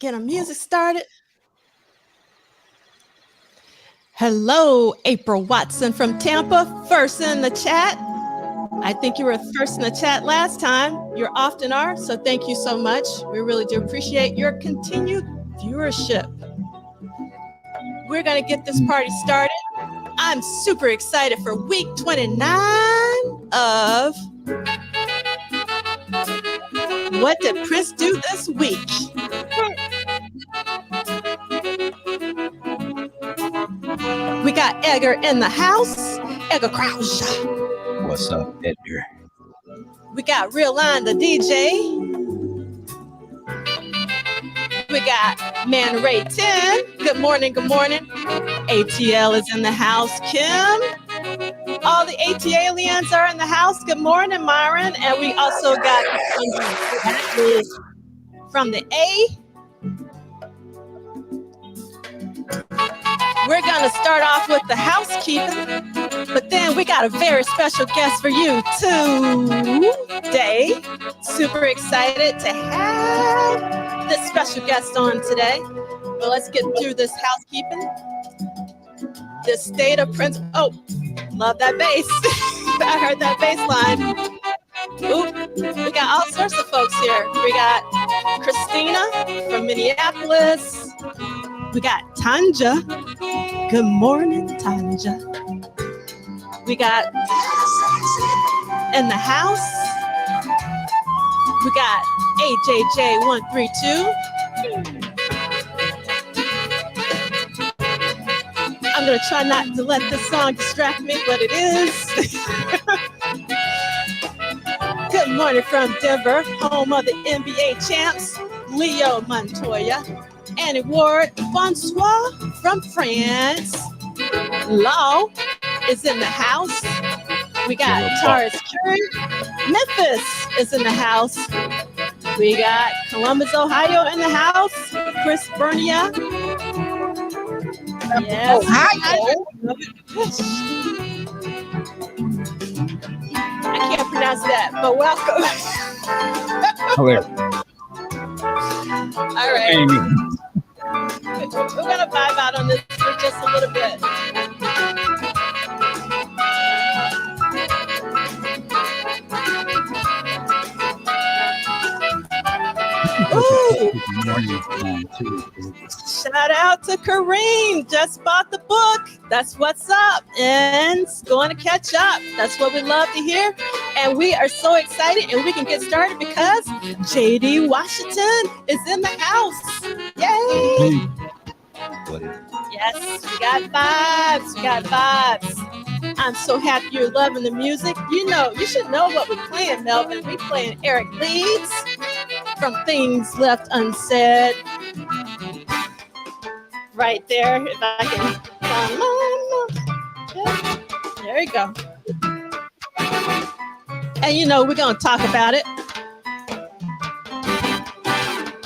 Get our music started. Hello, April Watson from Tampa, first in the chat. I think you were first in the chat last time. You often are, so thank you so much. We really do appreciate your continued viewership. We're going to get this party started. I'm super excited for week 29 of What Did Prince Do This Week? We got Edgar in the house. Edgar Crouch. What's up, Edgar? We got Real Line, the DJ. We got Man Ray 10. Good morning, good morning. ATL is in the house. Kim. All the ATLians are in the house. Good morning, Myron. And we also got from the A. We're going to start off with the housekeeping, but then we got a very special guest for you today. Super excited to have this special guest on today. But let's get through this housekeeping. The state of Prince. Oh, love that bass. I heard that bass line. Oop, we got all sorts of folks here. We got Christina from Minneapolis. We got Tanja. Good morning, Tanja. We got in the house. We got AJJ132. I'm going to try not to let this song distract me, but it is. Good morning from Denver, home of the NBA champs, Leo Montoya. Annie Ward, Bonsoir from France. Law is in the house. We got Taurus Curry. Memphis is in the house. We got Columbus, Ohio in the house. Chris Bernia. Yes. Ohio. I can't pronounce that, but welcome. All right. Amy. We're going to vibe out on this for just a little bit. Ooh. Shout out to Kareem. Just bought the book. That's what's up. And it's going to catch up. That's what we love to hear. And we are so excited. And we can get started because JD Washington is in the house. Yay. Yes, we got vibes. We got vibes. I'm so happy you're loving the music. You know, you should know what we're playing, Melvin. We're playing Eric Leeds from Things Left Unsaid. Right there, if I can. There you go. And you know, we're going to talk about it.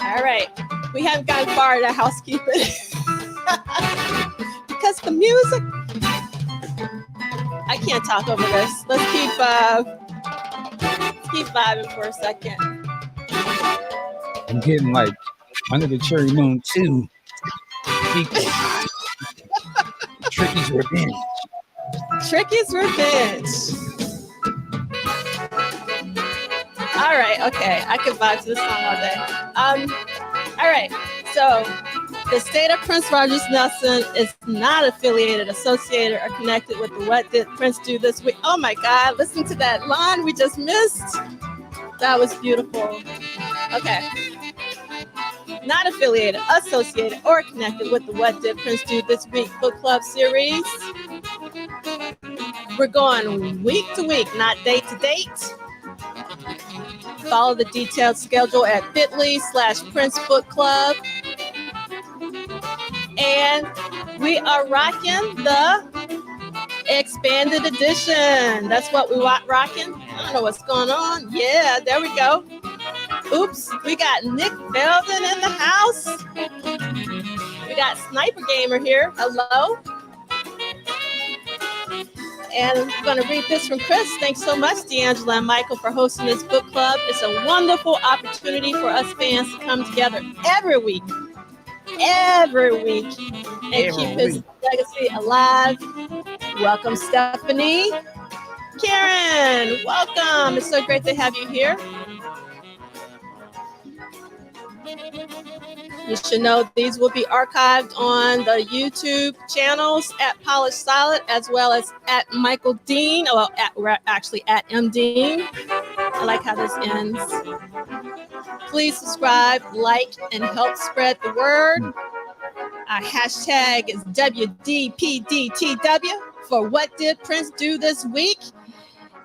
All right. We haven't gotten far in the housekeeping. Because the music, I can't talk over this. Let's keep vibing for a second. I'm getting like Under the Cherry Moon 2. Tricky's Revenge. Tricky's Revenge. All right, okay. I can vibe to this song all day. All right, so the state of Prince Rogers Nelson is not affiliated, associated, or connected with the What Did Prince Do This Week? Oh my God, listen to that line we just missed. That was beautiful. Okay. Not affiliated, associated, or connected with the What Did Prince Do This Week Book Club series. We're going week to week, not date to date. Follow the detailed schedule at bit.ly/Prince Book Club. And we are rocking the expanded edition. That's what we're rocking. I don't know what's going on. Yeah, there we go. Oops, we got Nick Belden in the house. We got Sniper Gamer here. Hello. And I'm going to read this from Chris. Thanks so much, D'Angela and Michael, for hosting this book club. It's a wonderful opportunity for us fans to come together every week, and keep his legacy alive. Welcome, Stephanie. Karen, welcome. It's so great to have you here. You should know these will be archived on the YouTube channels at Polished Solid, as well as at Michael Dean, actually at M. Dean. I like how this ends. Please subscribe, like, and help spread the word. Our hashtag is WDPDTW for What Did Prince Do This Week?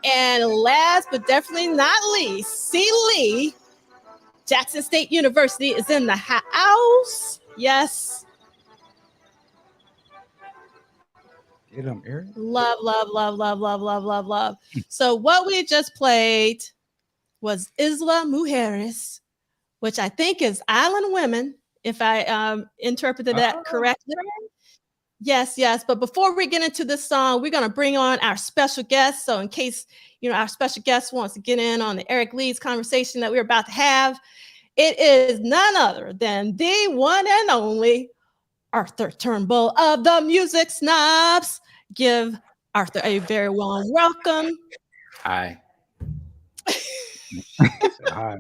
And last but definitely not least, C. Lee, Jackson State University is in the house. Yes. Get him, Eric. Love. So what we just played was Isla Mujeres, which I think is Island Women, if I interpreted that correctly. Yes. But before we get into this song, we're going to bring on our special guest. So in case, our special guest wants to get in on the Eric Leeds conversation that we're about to have, it is none other than the one and only Arthur Turnbull of the Music Snobs. Give Arthur a very warm welcome. Hi. Hi.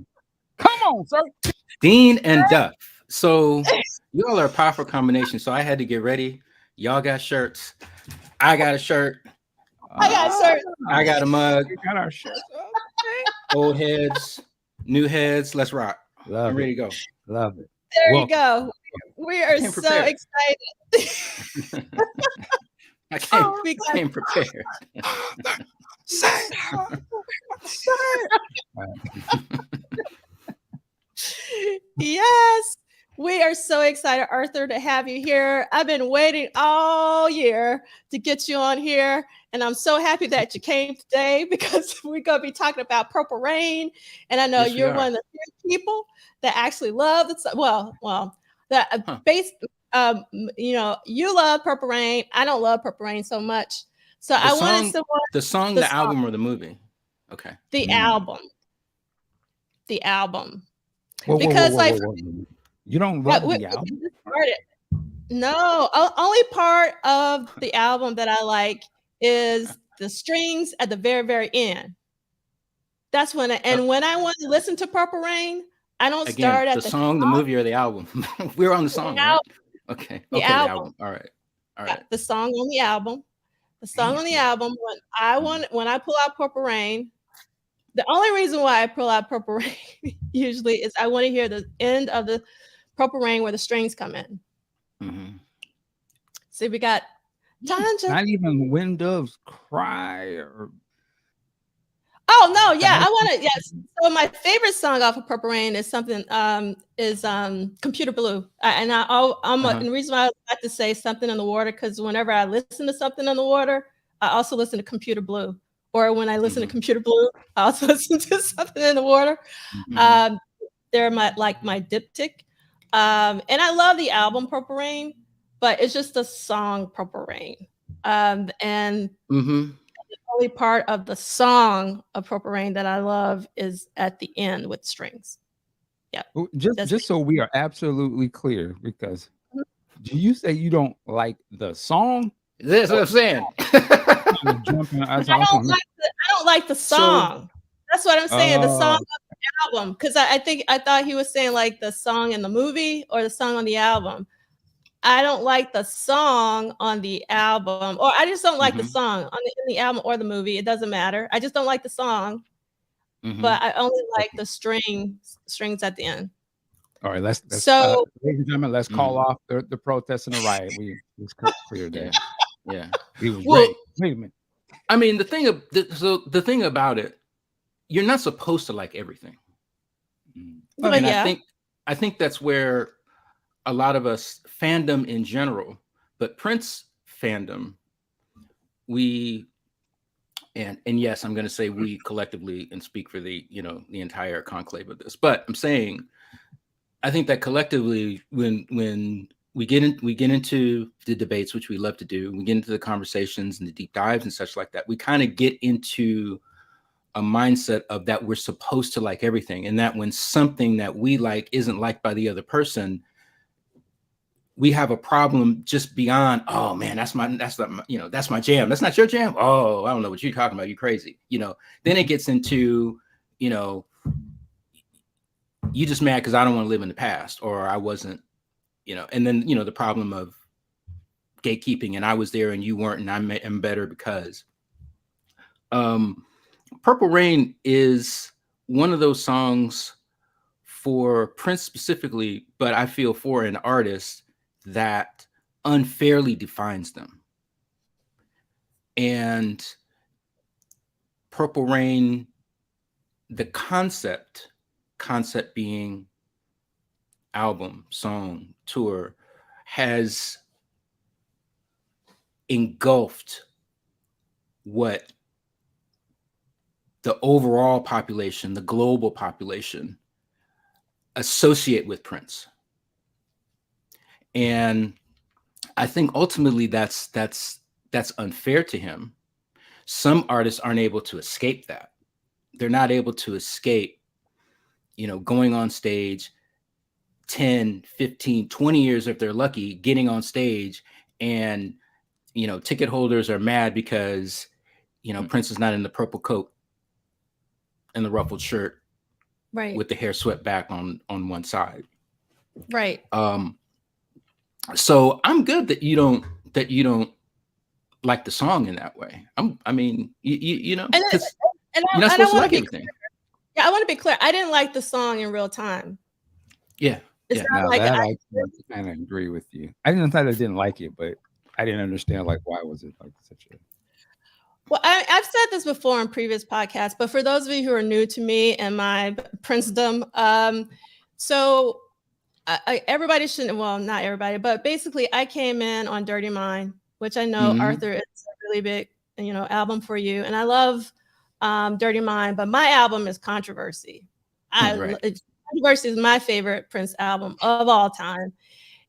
Come on, sir. Dean and Duff. So y'all are a powerful combination. So I had to get ready. Y'all got shirts. I got a shirt. I got a shirt. I got a mug. We got our shirts. Old heads, new heads. Let's rock. I'm ready to go. Love it. There you go. We are so excited. I came prepared. Yes, we are so excited, Arthur, to have you here. I've been waiting all year to get you on here, and I'm so happy that you came today because we're going to be talking about Purple Rain, and I know you're one of the few people that actually love it. You love Purple Rain. I don't love Purple Rain so much, so I wanted someone. The song, the album, or the movie? Okay, the album. Whoa, because whoa. You don't love the album? No, only part of the album that I like is the strings at the very, very end. That's when when I want to listen to Purple Rain, I don't start at the song, the movie, or the album. We're on the song, right? Okay. The album. All right. The song on the album. The song on the album. When I pull out Purple Rain, the only reason why I pull out Purple Rain usually is I want to hear the end of the Purple Rain where the strings come in. Mm-hmm. See, we got Tanja. Not even When Doves Cry or. Oh no, yeah, I want to. Yes, so my favorite song off of Purple Rain is Computer Blue, and the reason why I like to say Something in the Water because whenever I listen to Something in the Water, I also listen to Computer Blue, or when I listen to Computer Blue, I also listen to Something in the Water. Mm-hmm. They're my diptych, and I love the album Purple Rain, but it's just the song Purple Rain, and. The only part of the song of Purple Rain that I love is at the end with strings. Yeah. Just so we are absolutely clear, because do you say you don't like the song? That's what I'm saying. I don't like the song. That's what I'm saying. The song of the album. Because I thought he was saying like the song in the movie or the song on the album. I don't like the song on the album, or I just don't like the song in the album or the movie. It doesn't matter. I just don't like the song, but I only like the strings at the end. All right, let's ladies and gentlemen, let's call off the protest and the riot. It's clear there. Yeah. He was ready. Wait a minute. I mean, the thing about it, you're not supposed to like everything. And I think that's where a lot of us, fandom in general, but Prince fandom, and yes, I'm going to say we collectively and speak for the entire conclave of this, but I'm saying, I think that collectively, when we get into the debates, which we love to do. We get into the conversations and the deep dives and such like that. We kind of get into a mindset of that we're supposed to like everything, and that when something that we like isn't liked by the other person, we have a problem just beyond, oh man, that's my jam. That's not your jam. Oh, I don't know what you're talking about. You crazy. Then it gets into, you just mad because I don't want to live in the past, or I wasn't, and then, the problem of gatekeeping, and I was there and you weren't, and I'm better because. Purple Rain is one of those songs for Prince specifically, but I feel for an artist that unfairly defines them. And Purple Rain, the concept being album, song, tour, has engulfed what the overall population, the global population, associate with Prince. And I think ultimately that's unfair to him. Some artists aren't able to escape that. They're not able to escape, going on stage 10, 15, 20 years if they're lucky, getting on stage, and, ticket holders are mad because, Prince is not in the purple coat and the ruffled shirt, right, with the hair swept back on one side. Right. So I'm good that you don't like the song in that way. I mean, you're not supposed to like everything. Yeah, I want to be clear. I didn't like the song in real time. Yeah. It's not like I kind of agree with you. I didn't like it, but I didn't understand why was it like such a. Well, I've said this before in previous podcasts, but for those of you who are new to me and my princedom, so everybody shouldn't, well, not everybody, but basically I came in on Dirty Mind, which I know, Arthur, is a really big, album for you. And I love Dirty Mind, but my album is Controversy. Controversy is my favorite Prince album of all time.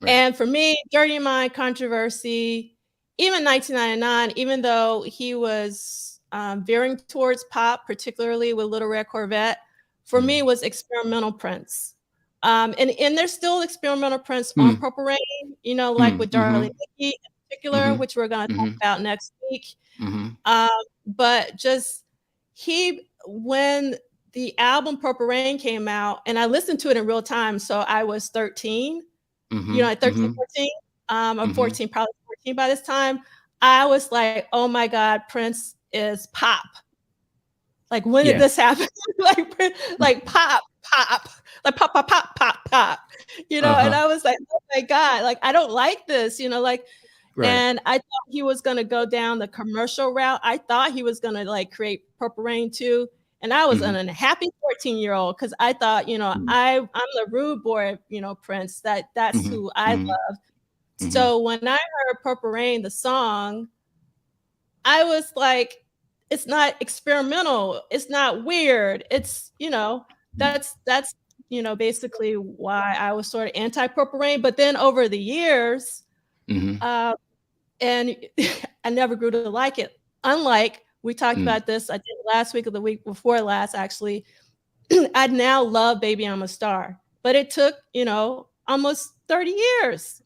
Right. And for me, Dirty Mind, Controversy, even 1999, even though he was veering towards pop, particularly with Little Red Corvette, for me was experimental Prince. And there's still experimental Prince on Purple Rain, like with Darling Nikki in particular, which we're going to talk about next week. But just when the album Purple Rain came out, and I listened to it in real time, so I was 13, 13, 14, or 14, probably 14 by this time. I was like, oh my God, Prince is pop. Like, when did this happen? like pop, like pop. And I was like, oh my God, like, I don't like this, and I thought he was going to go down the commercial route. I thought he was going to create Purple Rain too. And I was an unhappy 14-year-old because I thought, I'm the rude boy, Prince. That's who I love. So when I heard Purple Rain, the song, I was like, it's not experimental. It's not weird. It's, that's basically why I was sort of anti-Purple Rain. But then over the years, and I never grew to like it. Unlike, we talked about this, I think last week or the week before last, actually, I now love Baby I'm a Star. But it took, almost 30 years.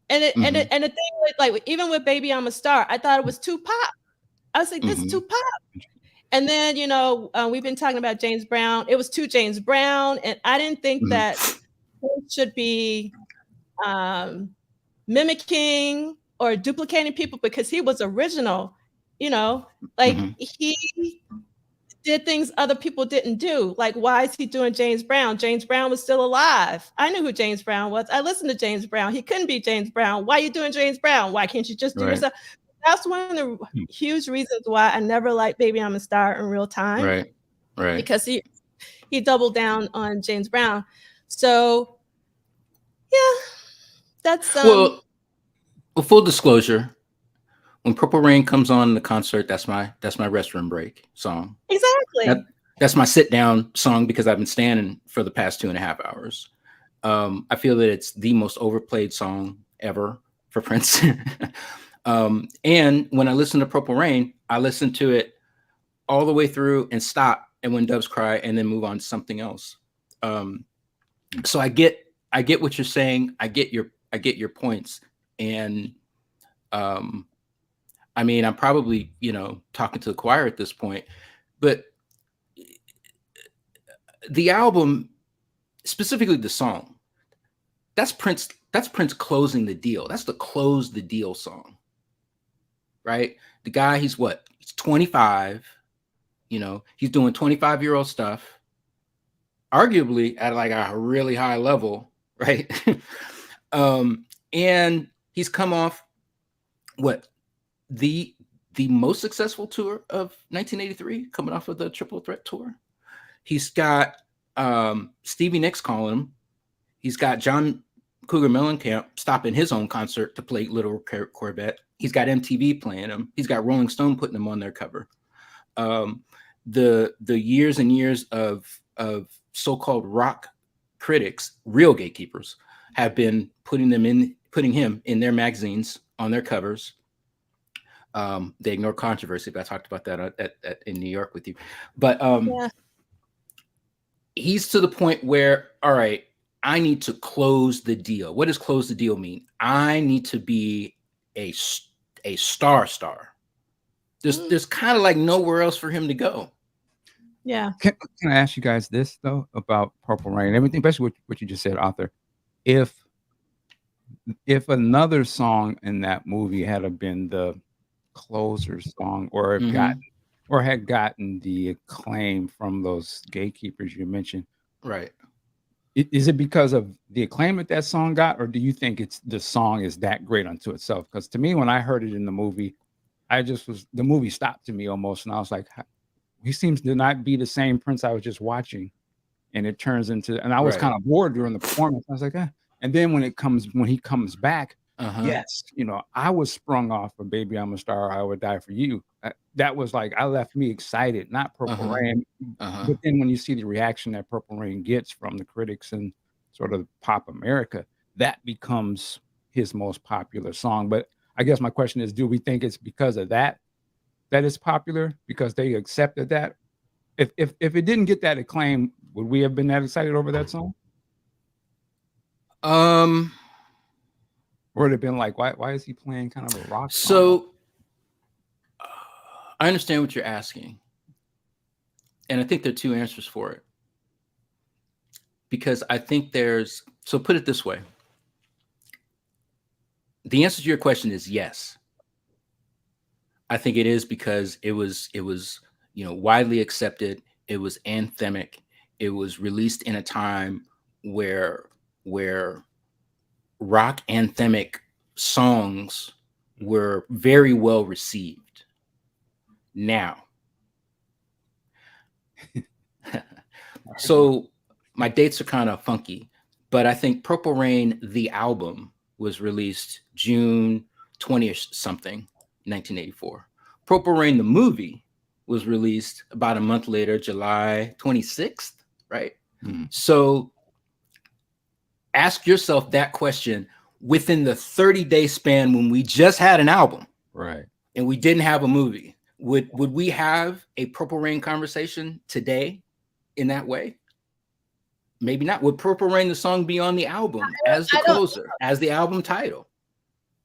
And the thing with, even with Baby I'm a Star, I thought it was too pop. I was like, this is too pop. And then, we've been talking about James Brown. It was too James Brown. And I didn't think that it should be mimicking or duplicating people because he was original, he did things other people didn't do. Like, why is he doing James Brown? James Brown was still alive. I knew who James Brown was. I listened to James Brown. He couldn't be James Brown. Why are you doing James Brown? Why can't you just do yourself? That's one of the huge reasons why I never liked Baby I'm a Star in real time. Right. Because he doubled down on James Brown. So, yeah, that's well, full disclosure. When Purple Rain comes on in the concert, that's my restroom break song. Exactly. That's my sit down song because I've been standing for the past 2.5 hours. I feel that it's the most overplayed song ever for Prince. And when I listen to Purple Rain, I listen to it all the way through and stop, and When Doves Cry, and then move on to something else. So I get what you're saying. I get your points. And I mean, I'm probably, talking to the choir at this point, but the album, specifically the song, that's Prince closing the deal. That's the close the deal song, right? The guy, he's 25, he's doing 25-year-old stuff, arguably at like a really high level, right? And he's come off the most successful tour of 1983, coming off of the Triple Threat tour. He's got Stevie Nicks calling him. He's got John Cougar Mellencamp stopping his own concert to play Little Corvette. He's got MTV playing him. He's got Rolling Stone putting him on their cover. The years and years of so-called rock critics, real gatekeepers, have been putting him in their magazines on their covers. They ignore controversy, but I talked about that in New York with you. But he's to the point where, all right, I need to close the deal. What does close the deal mean? I need to be a star. There's kind of like nowhere else for him to go. Yeah. Can I ask you guys this though about Purple Rain and everything, especially what you just said, Arthur? If another song in that movie had been the closer song, or had gotten the acclaim from those gatekeepers you mentioned, right? Is it because of the acclaim that song got, or do you think the song is that great unto itself? Because to me, when I heard it in the movie, the movie stopped to me almost, and I was like, he seems to not be the same Prince I was just watching, and it turns into, and I was kind of bored during the performance. I was like, and then when he comes back, yes, I was sprung off of Baby I'm a Star, I Would Die for You. That was like, I left me excited, not Purple Rain. But then when you see the reaction that Purple Rain gets from the critics and sort of pop America, that becomes his most popular song. But I guess my question is, do we think it's because of that it's popular, because they accepted that? If it didn't get that acclaim, would we have been that excited over that song? Or would it have been like, why is he playing kind of a rock song? So I understand what you're asking, and I think there are two answers for it. Because I think so put it this way. The answer to your question is yes. I think it is because it was widely accepted. It was anthemic. It was released in a time where rock anthemic songs were very well received. Now, so my dates are kind of funky, but I think Purple Rain, the album, was released June 20th something, 1984. Purple Rain, the movie, was released about a month later, July 26th, right? So ask yourself that question within the 30-day span when we just had an album, right, and we didn't have a movie. Would we have a Purple Rain conversation today in that way? Maybe not. Would Purple Rain, the song, be on the album as the closer, as the album title?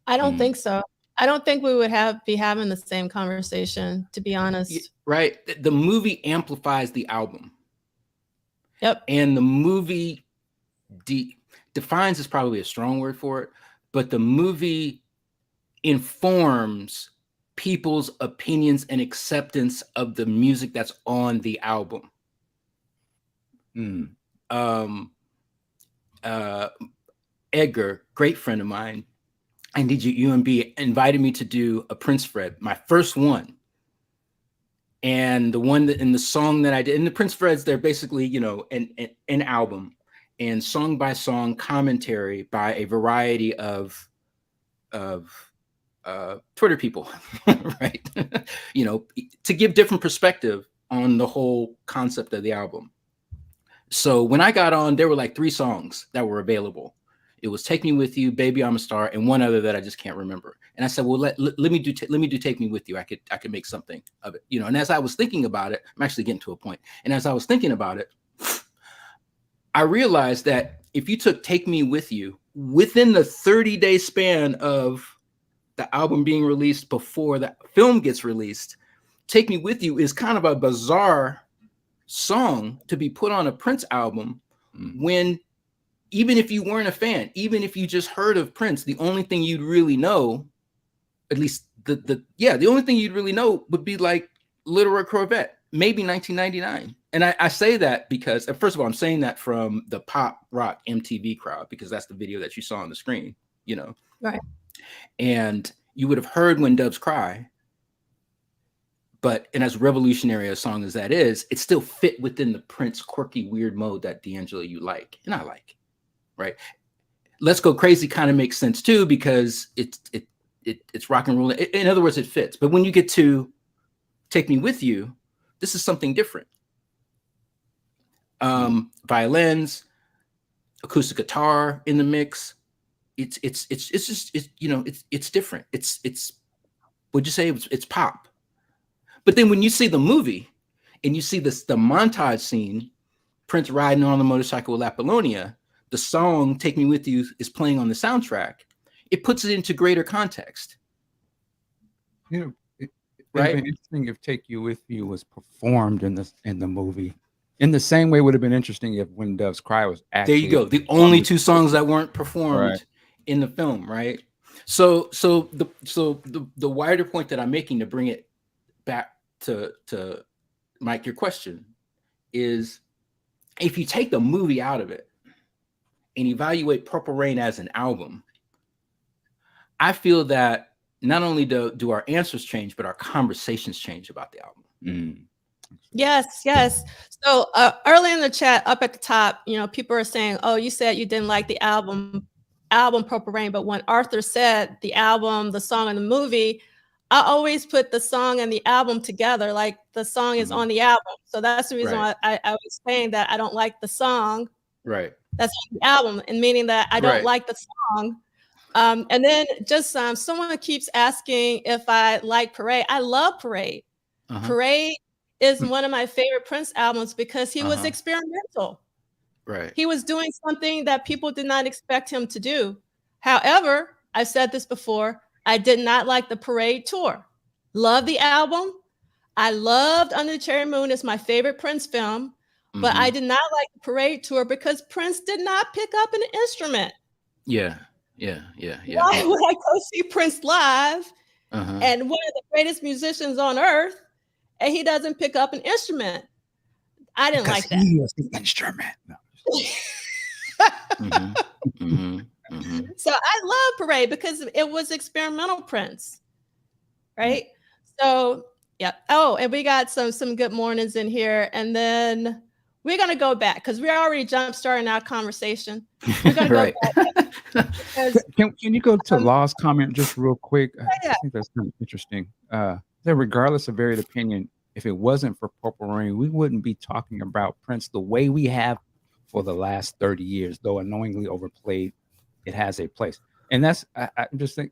I don't think so. I don't think we would be having the same conversation, to be honest. Right. The movie amplifies the album. Yep. And the movie defines is probably a strong word for it, but the movie informs people's opinions and acceptance of the music that's on the album. Edgar, great friend of mine, I Need You, UMB, invited me to do a Prince Fred, my first one. And the one that in the song that I did, in the Prince Freds, they're basically, an album and song by song commentary by a variety of Twitter people, right? To give different perspective on the whole concept of the album. So when I got on, there were like 3 songs that were available. It was Take Me With You, Baby I'm a Star, and one other that I just can't remember. And I said, well, let me do Take Me With You. I could make something of it, you know. And as I was thinking about it, I'm actually getting to a point. And as I was thinking about it, I realized that if you took Take Me With You within the 30-day span of the album being released before the film gets released, Take Me With You is kind of a bizarre song to be put on a Prince album when, even if you weren't a fan, even if you just heard of Prince, the only thing you'd really know, at least the only thing you'd really know would be like Little Red Corvette, maybe 1999. And I say that because, first of all, I'm saying that from the pop rock MTV crowd, because that's the video that you saw on the screen, you know. Right. And you would have heard When Doves Cry, and as revolutionary a song as that is, it still fit within the Prince quirky, weird mode that D'Angelo you like, and I like, right? Let's Go Crazy kind of makes sense too, because it's rock and roll. In other words, it fits. But when you get to Take Me With You, this is something different. Violins, acoustic guitar in the mix. It's different. It's would you say it's pop? But then when you see the movie and you see the montage scene, Prince riding on the motorcycle with Apollonia, the song Take Me With You is playing on the soundtrack. It puts it into greater context. You know, it would have been interesting if Take You With You was performed in the movie. In the same way, it would have been interesting if When Doves Cry was actually. There you go. The only 2 songs that weren't performed in the film, right? So the wider point that I'm making, to bring it back to Mike, your question is, if you take the movie out of it and evaluate Purple Rain as an album, I feel that not only do our answers change, but our conversations change about the album. Yes. So early in the chat, up at the top, people are saying, "Oh, you said you didn't like the album Purple Rain," but when Arthur said the album, the song, and the movie, I always put the song and the album together. Like, the song is on the album, so that's the reason why I was saying that I don't like the song. Right. That's on the album, and meaning that I don't like the song. And then just someone keeps asking if I like Parade. I love Parade. Parade is one of my favorite Prince albums because he was experimental. Right. He was doing something that people did not expect him to do. However, I've said this before, I did not like the Parade tour. Love the album. I loved Under the Cherry Moon. It's my favorite Prince film. But I did not like the Parade tour because Prince did not pick up an instrument. Yeah. Why would I go see Prince live and one of the greatest musicians on earth, and he doesn't pick up an instrument? I didn't like that. He was the instrument. No. So I love Parade because it was experimental Prince, right? So yeah. Oh, and we got some good mornings in here, and then we're gonna go back because we're already jump-starting our conversation. We're gonna go back. Can you go to Law's comment just real quick? I think that's kind of interesting. That regardless of varied opinion, if it wasn't for Purple Rain, we wouldn't be talking about Prince the way we have for the last 30 years, though unknowingly overplayed, it has a place. And that's, I just think,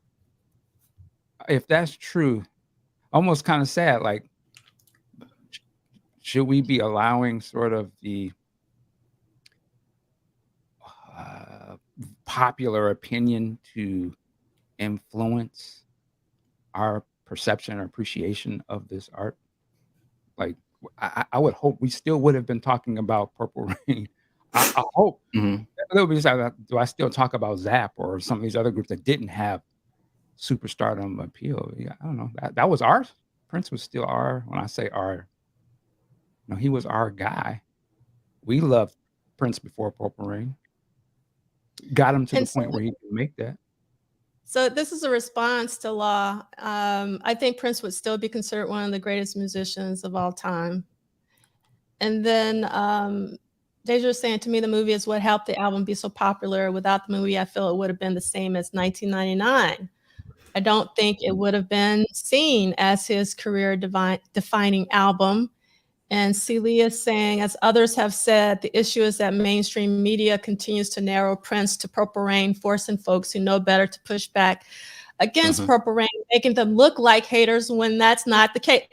if that's true, almost kind of sad, like, should we be allowing sort of the popular opinion to influence our perception or appreciation of this art? Like, I would hope we still would have been talking about Purple Rain. I hope. There'll be, do I still talk about Zapp or some of these other groups that didn't have superstardom appeal? Yeah, I don't know. That was our, Prince was still our, when I say our, he was our guy. We loved Prince before Purple Rain. Got him to the point where he could make that. So this is a response to Law. I think Prince would still be considered one of the greatest musicians of all time. And then Deja was saying, to me, the movie is what helped the album be so popular. Without the movie, I feel it would have been the same as 1999. I don't think it would have been seen as his career defining album. And Celia is saying, as others have said, the issue is that mainstream media continues to narrow Prince to Purple Rain, forcing folks who know better to push back against Purple Rain, making them look like haters when that's not the case.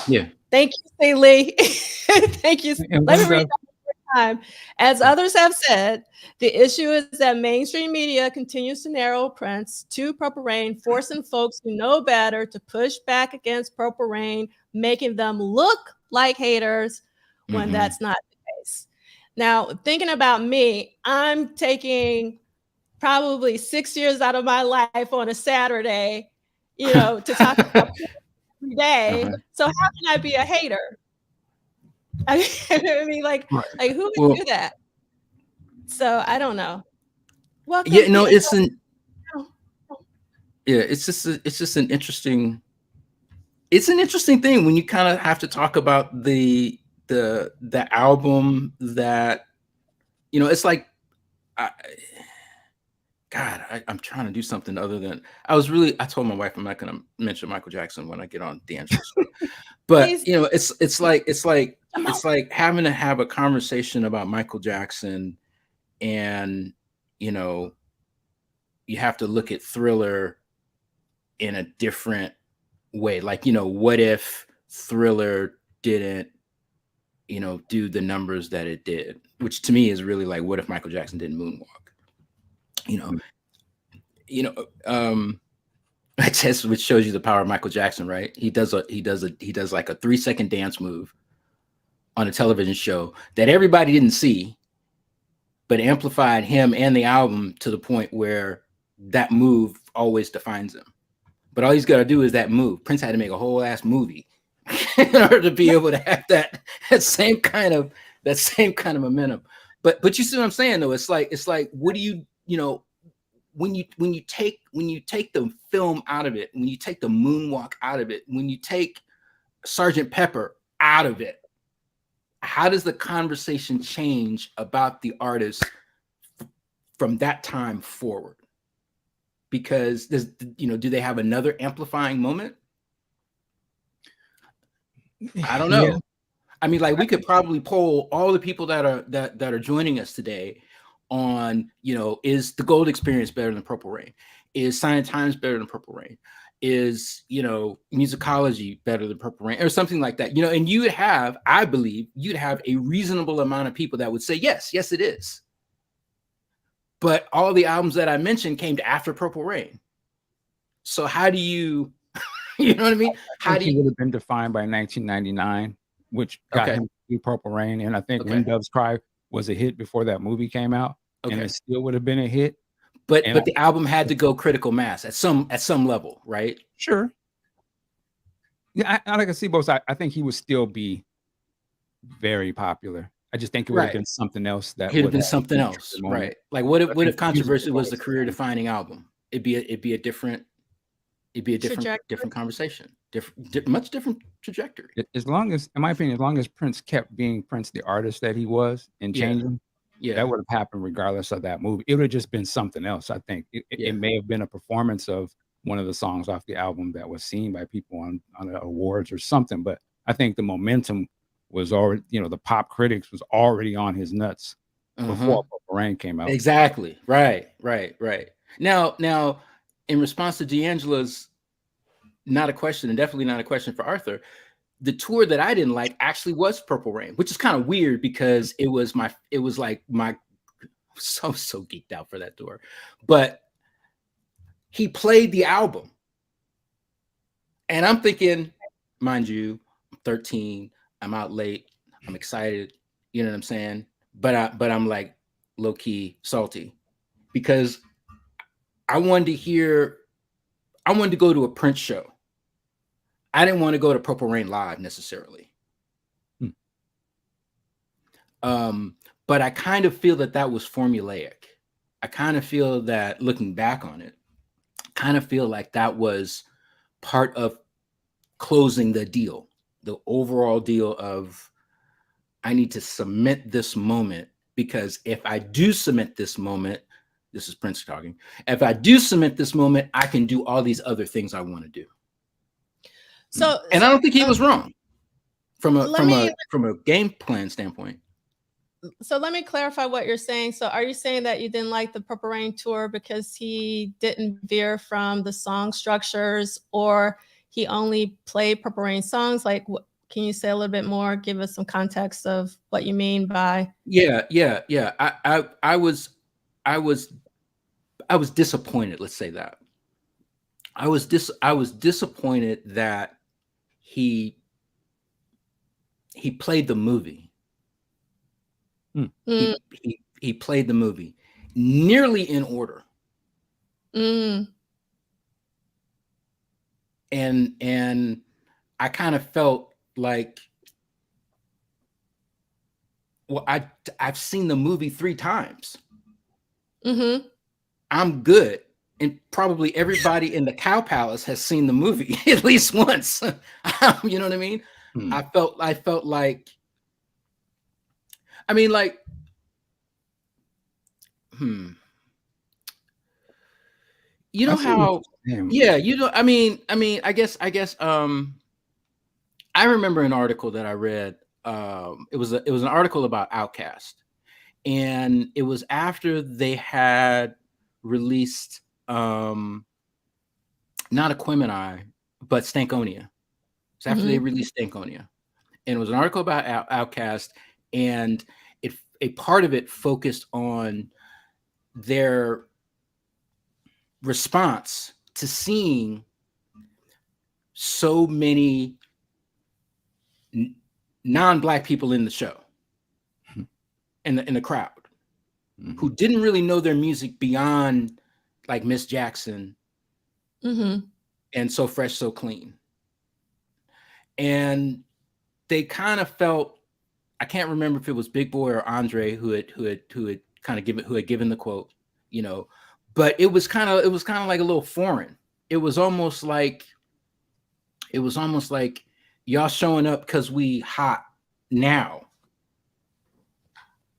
Yeah. Thank you, Celia. Thank you. Let me read that one more time. As others have said, the issue is that mainstream media continues to narrow Prince to Purple Rain, forcing folks who know better to push back against Purple Rain, making them look like haters when that's not the case. Now, thinking about me, I'm taking probably 6 years out of my life on a Saturday, to talk about every day. So how can I be a hater? I mean, like who would do that? So I don't know. Welcome. Yeah, no, it's just an interesting. It's an interesting thing when you kind of have to talk about the album that, it's like, I'm trying to do something other than I told my wife I'm not going to mention Michael Jackson when I get on D'Angelo's show. But it's like having to have a conversation about Michael Jackson, and you have to look at Thriller in a different way. Like, what if Thriller didn't do the numbers that it did, which to me is really like, what if Michael Jackson didn't moonwalk? Which shows you the power of Michael Jackson, right? He does like a 3-second dance move on a television show that everybody didn't see, but amplified him and the album to the point where that move always defines him. But all he's got to do is that move. Prince had to make a whole ass movie in order to be able to have that same kind of momentum. But you see what I'm saying though? It's like, what do you when you take the film out of it, when you take the moonwalk out of it, when you take Sgt. Pepper out of it, how does the conversation change about the artist from that time forward? Because do they have another amplifying moment? I don't know. Yeah. I mean, like, we could probably poll all the people that are joining us today on, is the Gold Experience better than Purple Rain? Is Sign of Times better than Purple Rain? Is, Musicology better than Purple Rain, or something like that? And you would have, I believe, you'd have a reasonable amount of people that would say, yes, it is. But all the albums that I mentioned came after Purple Rain. So how do you, you know what I mean? How do you? He would have been defined by 1999, which got him to Purple Rain. And I think When Doves Cry was a hit before that movie came out, and it still would have been a hit. But the album had to go critical mass at some level, right? Sure. Yeah, I can see both sides. I think he would still be very popular. I just think it would have been something else. That would have been something else, right? Like, what if Controversy was the career-defining album? It'd be a different conversation, much different trajectory. As long as, in my opinion, as long as Prince kept being Prince, the artist that he was, and changing, that would have happened regardless of that movie. It would have just been something else. I think it may have been a performance of one of the songs off the album that was seen by people on awards or something. But I think the momentum was already, the pop critics was already on his nuts before Purple Rain came out. Exactly. Right. Now, in response to D'Angelo's, not a question, and definitely not a question for Arthur, the tour that I didn't like actually was Purple Rain, which is kind of weird because it was so geeked out for that tour. But he played the album. And I'm thinking, mind you, I'm 13, I'm out late, I'm excited, you know what I'm saying? But I'm like low key salty because I wanted to go to a Prince show. I didn't want to go to Purple Rain live necessarily. But I kind of feel that was formulaic. I kind of feel that, looking back on it, kind of feel like that was part of closing the deal, the overall deal of, I need to cement this moment, because if I do cement this moment, this is Prince talking, if I do cement this moment, I can do all these other things I want to do. And I don't think he was wrong. from a game plan standpoint. So let me clarify what you're saying. So are you saying that you didn't like the Purple Rain tour because he didn't veer from the song structures, or he only played Purple Rain songs? Like, can you say a little bit more? Give us some context of what you mean by. Yeah. I was disappointed. Let's say that I was disappointed that he played the movie. He played the movie nearly in order. And I kind of felt like, well, I've seen the movie 3 times. I'm good. And probably everybody in the Cow Palace has seen the movie at least once. You know what I mean? I felt like, I mean, like, you know how, yeah, you know, I mean, I guess, I remember an article that I read. It was an article about Outkast, and it was after they had released, not Aquemini, but Stankonia. It's after they released Stankonia, and it was an article about Outkast, and a part of it focused on their response to seeing so many non-Black people in the show, in the crowd, who didn't really know their music beyond like Miss Jackson and So Fresh, So Clean. And they kind of felt, I can't remember if it was Big Boy or Andre who had given the quote, you know, but it was kind of like a little foreign. It was almost like y'all showing up because we hot now,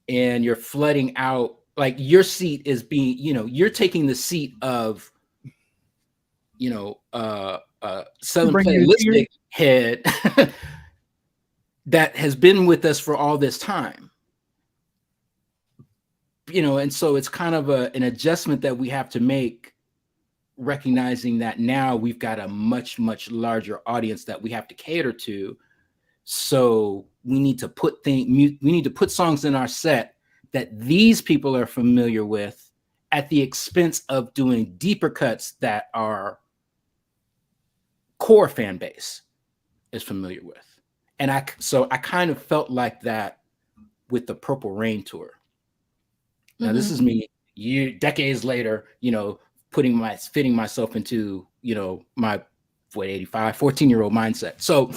and you're flooding out, like your seat is being, you know, you're taking the seat of, you know, Southern Playalistic head that has been with us for all this time, you know. And so it's kind of an adjustment that we have to make, recognizing that now we've got a much larger audience that we have to cater to. So we need to put songs in our set that these people are familiar with, at the expense of doing deeper cuts that our core fan base is familiar with. And I kind of felt like that with the Purple Rain tour. Now this is me decades later, you know, fitting myself into, you know, my 14-year-old mindset. So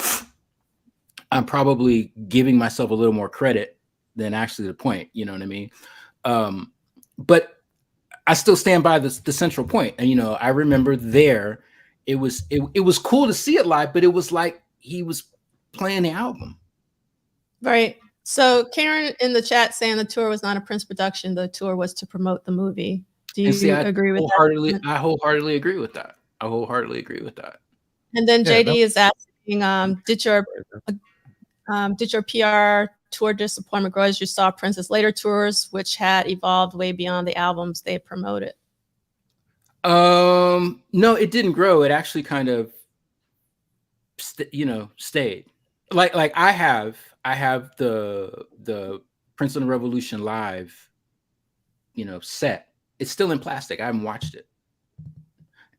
I'm probably giving myself a little more credit than actually the point, you know what I mean? But I still stand by the central point. And, you know, I remember there, it was cool to see it live, but it was like he was playing the album. Right. So Karen in the chat saying the tour was not a Prince production. The tour was to promote the movie. Do you agree with that? I wholeheartedly agree with that. And then JD is asking, did your PR tour disappointment grow as you saw Prince's later tours, which had evolved way beyond the albums they promoted? No, it didn't grow. It actually kind of, stayed. Like I have the Prince and the Revolution live, you know, set. It's still in plastic. I haven't watched it,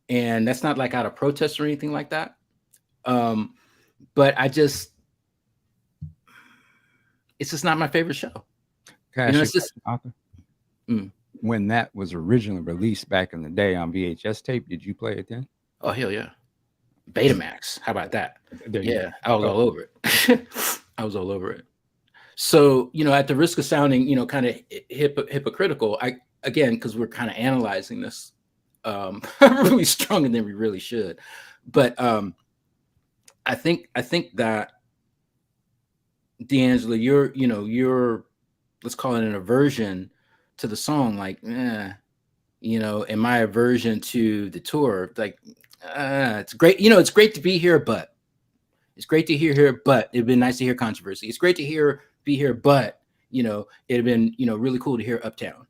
and that's not like out of protest or anything like that. But it's just not my favorite show. You know, it's just when that was originally released back in the day on VHS tape. Did you play it then? Oh hell yeah, Betamax. How about that? Yeah, I was all over it. I was all over it. So, you know, at the risk of sounding, you know, kind of hypocritical, because we're kind of analyzing this really stronger than we really should. But I think that D'Angelo, you're let's call it an aversion to the song, like, you know, and my aversion to the tour, like, it's great, you know, it's great to be here, but It's great to hear here, but it'd been nice to hear Controversy. It's great to be here, but it'd been really cool to hear Uptown.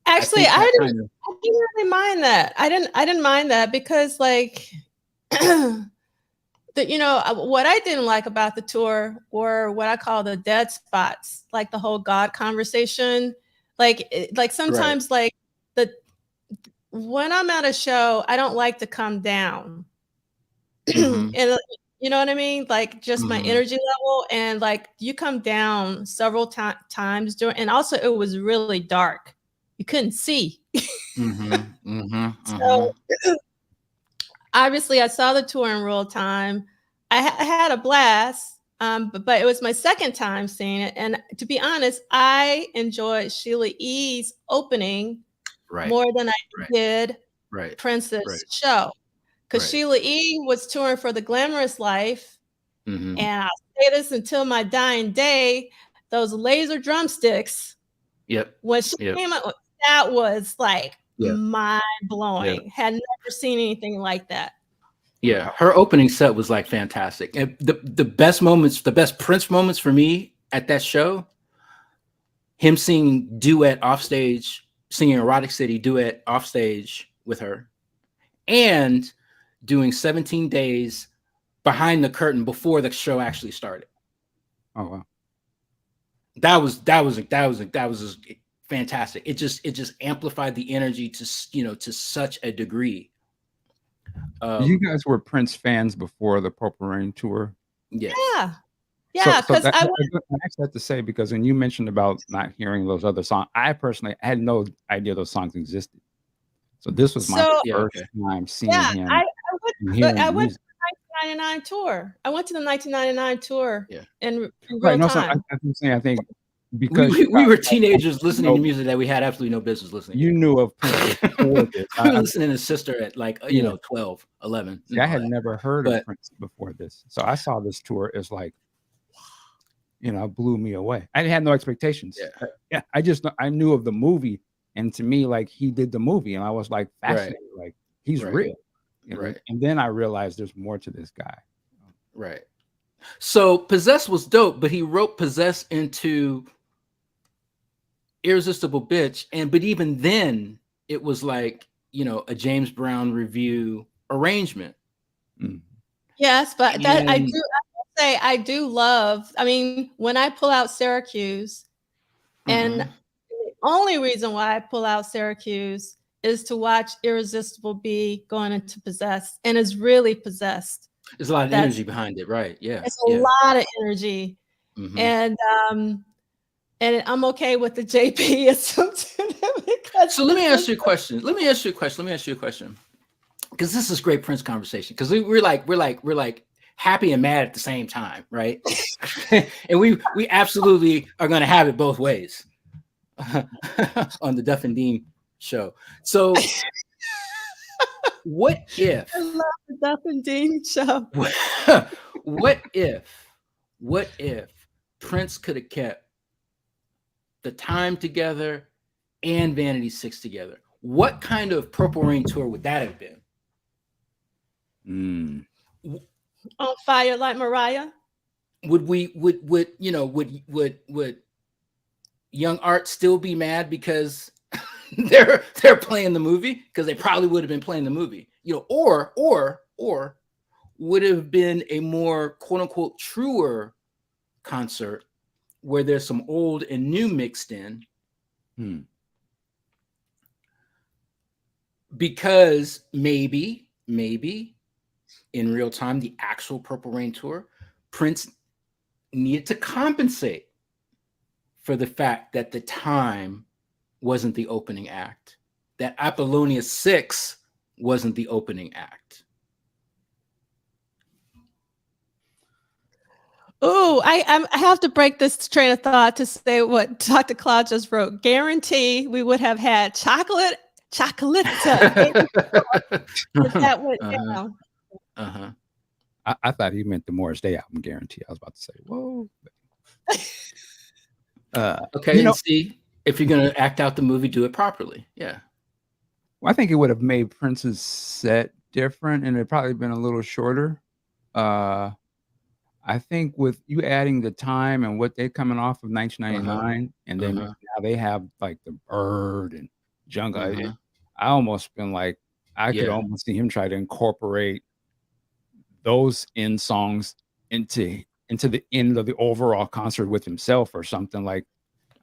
Actually, I didn't really mind that. I didn't mind that because like what I didn't like about the tour were what I call the dead spots, like the whole God conversation. Like sometimes like when I'm at a show, I don't like to come down. And you know what I mean? Like just my energy level, and like you come down several times during, and also it was really dark. You couldn't see. So obviously I saw the tour in real time. I had a blast, but it was my second time seeing it. And to be honest, I enjoyed Sheila E.'s opening more than I did Prince's show. Because Sheila E. was touring for the Glamorous Life. And I'll say this until my dying day, those laser drumsticks. When she came out, that was like mind-blowing. Had never seen anything like that. Yeah, her opening set was like fantastic. And the best moments, the best Prince moments for me at that show, him singing duet offstage, singing Erotic City duet offstage with her, and doing 17 days behind the curtain before the show actually started. Oh wow. That was fantastic. It just amplified the energy to such a degree. You guys were Prince fans before the Purple Rain tour? Yes. Yeah, because I actually have to say, because when you mentioned about not hearing those other songs, I personally had no idea those songs existed. So this was my first time seeing him. I went to the 1999 tour. I went to the 1999 tour in real time. I think because we were teenagers listening to music that we had absolutely no business listening. You knew of Prince before this. I was listening to Sister at like 12, 11. See, I had never heard of Prince before this, so I saw this tour as like, blew me away. I had no expectations. I knew of the movie, and to me, like, he did the movie, and I was like fascinated. Like, he's real, And then I realized there's more to this guy. Right. So Possess was dope, but he wrote Possess into Irresistible Bitch, but even then it was like a James Brown review arrangement. Yes, but that I do love. I mean, when I pull out Syracuse, and the only reason why I pull out Syracuse is to watch Irresistible be going into Possessed, and is really possessed. There's a lot of energy behind it, right? Yeah, it's a lot of energy, and I'm okay with the JP. So let me ask you a question. Because this is great Prince conversation. Because we're like happy and mad at the same time, right? And we absolutely are going to have it both ways on the Duff and Dean show. So what if I love the Duff and Dean show? What if Prince could have kept The Time together and Vanity 6 together? What kind of Purple Rain tour would that have been? On fire like Mariah? Would Young Art still be mad because they're playing the movie? Because they probably would have been playing the movie, or would have been a more quote unquote truer concert where there's some old and new mixed in. Because maybe in real time, the actual Purple Rain tour, Prince needed to compensate for the fact that The Time wasn't the opening act, that Apollonia 6 wasn't the opening act. Oh, I have to break this train of thought to say what Dr. Claude just wrote. Guarantee we would have had chocolate. That went down. I thought he meant the Morris Day album, Guarantee. I was about to say, whoa. Okay, see, if you're going to act out the movie, do it properly. Yeah. Well, I think it would have made Prince's set different, and it'd probably been a little shorter. I think with you adding the time and what they're coming off of 1999, and then now they have like the Bird and Jungle. I almost been like, I could almost see him try to incorporate those end songs into the end of the overall concert with himself or something. Like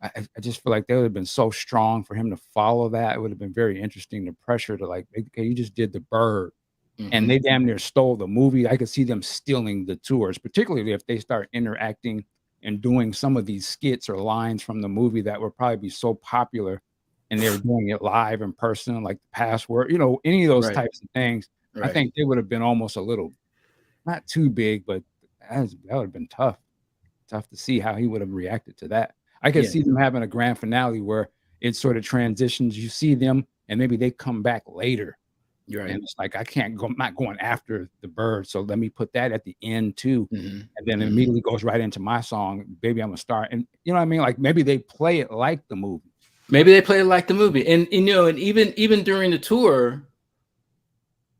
I just feel like they would have been so strong for him to follow that. It would have been very interesting. The pressure to like, okay, you just did the Bird. And they damn near stole the movie. I could see them stealing the tours, particularly if they start interacting and doing some of these skits or lines from the movie that would probably be so popular, and they were doing it live in person, like the Password, any of those types of things. I think they would have been almost a little, not too big, but that would have been tough to see how he would have reacted to that. I could see them having a grand finale where it sort of transitions. You see them, and maybe they come back later. Right. And it's like, I'm not going after the Bird. So let me put that at the end too. And then it immediately goes right into my song, Baby, I'm a Star. And you know what I mean? Like maybe they play it like the movie. And and even during the tour,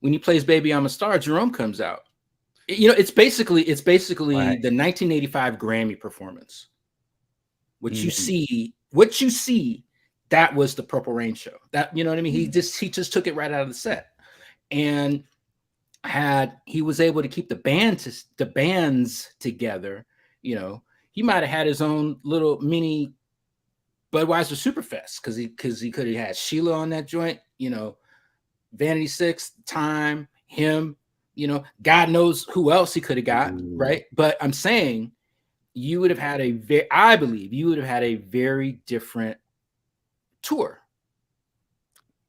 when he plays Baby, I'm a Star, Jerome comes out. It's basically the 1985 Grammy performance. What you see, that was the Purple Rain show. That, you know what I mean? He just took it right out of the set. And he was able to keep the bands together. He might have had his own little mini Budweiser Superfest because he could have had Sheila on that joint, Vanity Six, Time, him, God knows who else he could have got, right? But I'm saying you would have had I believe you would have had a very different tour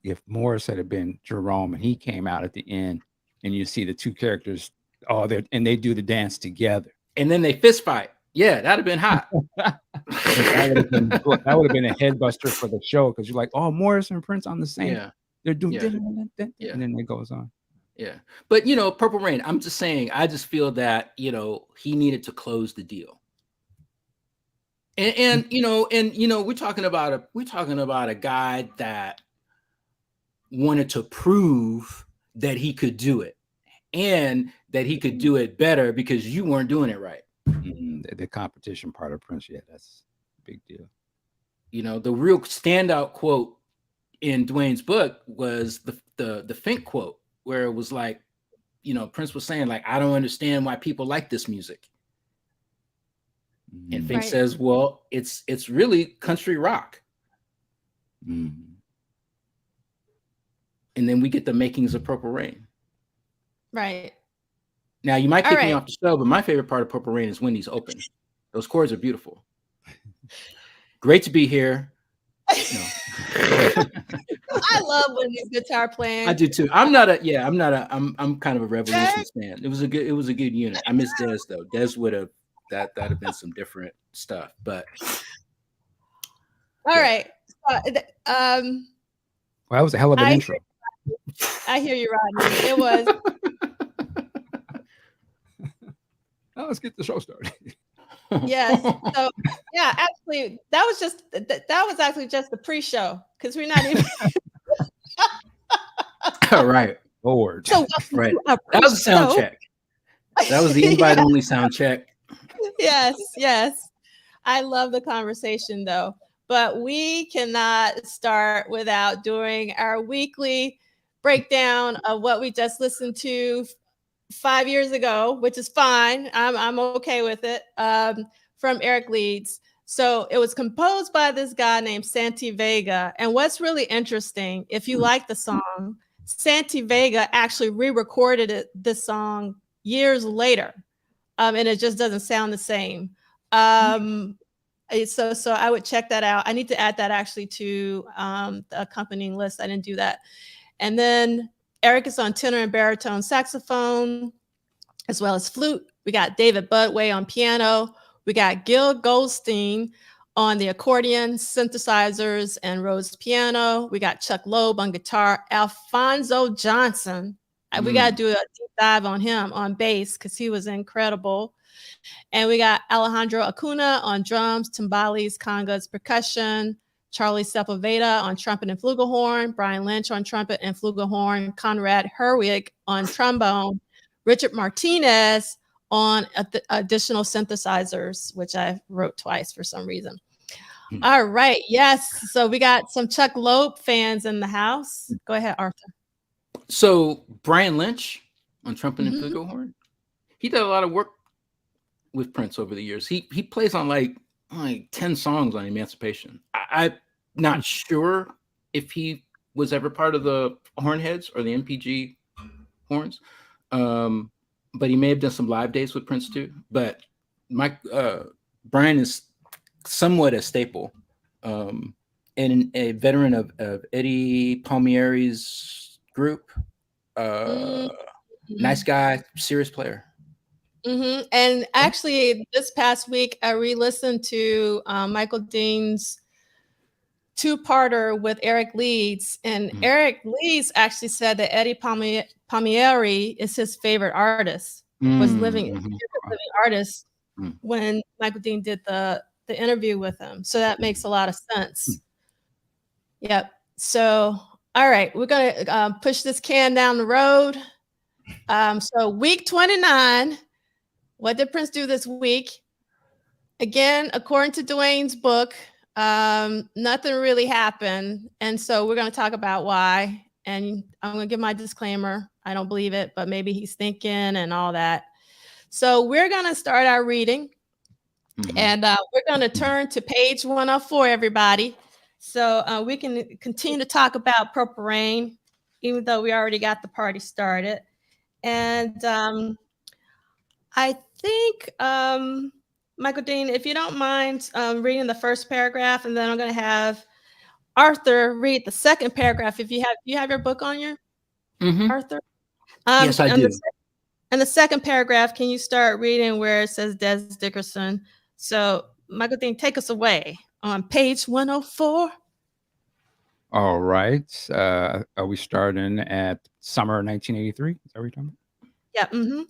if Morris had been Jerome and he came out at the end, and you see the two characters, and they do the dance together, and then they fist fight. Yeah, that'd have been hot. that would have been a head buster for the show, because you're like, oh, Morris and Prince on the same. Yeah, they're doing, and then it goes on. Yeah, but Purple Rain. I'm just saying. I just feel that he needed to close the deal. And we're talking about a guy that wanted to prove that he could do it, and that he could do it better because you weren't doing it right. The competition part of Prince, that's a big deal. The real standout quote in Duane's book was the Fink quote, where it was like, Prince was saying, like, I don't understand why people like this music. And Fink says, well, it's really country rock. And then we get the makings of Purple Rain. Right. Now, you might kick me off the show, but my favorite part of Purple Rain is when he's open. Those chords are beautiful. Great to be here. I love when he's guitar playing. I do too. I'm kind of a Revolutions fan. It was a good unit. I miss Dez though. Dez would have that'd have been some different stuff. But all right. Well, that was a hell of an intro. I hear you, Rodney. It was. Now let's get the show started. Yes. So yeah, actually, that was actually just the pre-show, because we're not even. All right. Lord. So right. That was a sound check. That was the invite-only sound check. Yes. I love the conversation though, but we cannot start without doing our weekly breakdown of what we just listened to 5 years ago, which is fine. I'm okay with it. From Eric Leeds. So it was composed by this guy named Santi Vega. And what's really interesting, if you like the song, Santi Vega actually re-recorded this song years later. And it just doesn't sound the same. So I would check that out. I need to add that actually to the accompanying list. I didn't do that. And then Eric is on tenor and baritone saxophone, as well as flute. We got David Budway on piano. We got Gil Goldstein on the accordion, synthesizers, and Rhodes piano. We got Chuck Loeb on guitar. Alfonso Johnson. We got to do a deep dive on him on bass, because he was incredible. And we got Alejandro Acuna on drums, timbales, congas, percussion. Charlie Sepulveda on trumpet and flugelhorn. Brian Lynch on trumpet and flugelhorn. Conrad Herwig on trombone. Richard Martinez on additional synthesizers, which I wrote twice for some reason. All right. Yes. So we got some Chuck Loeb fans in the house. Go ahead, Arthur. So Brian Lynch on trumpet and flugelhorn, he did a lot of work with Prince over the years. He plays on like 10 songs on Emancipation. I'm not sure if he was ever part of the Hornheads or the MPG horns, but he may have done some live days with Prince too. But Brian is somewhat a staple, and a veteran of Eddie Palmieri's group. Nice guy, serious player. And actually, this past week, I re-listened to Michael Dean's two-parter with Eric Leeds, and Eric Leeds actually said that Eddie Palmieri is his favorite artist, was living artist when Michael Dean did the interview with him. So that makes a lot of sense. Yep. So, all right, we're gonna push this can down the road. So week 29, what did Prince do this week? Again, according to Duane's book, nothing really happened. And so we're going to talk about why. And I'm going to give my disclaimer. I don't believe it, but maybe he's thinking and all that. So we're going to start our reading. And we're going to turn to page 104, everybody. So we can continue to talk about Purple Rain, even though we already got the party started. And I think, Michael Dean, if you don't mind reading the first paragraph, and then I'm going to have Arthur read the second paragraph. If you have your book on you, Arthur? Yes, I do. And the second paragraph, can you start reading where it says Des Dickerson? So, Michael Dean, take us away on page 104. All right. Are we starting at summer 1983? Is that what you're talking about? Yeah.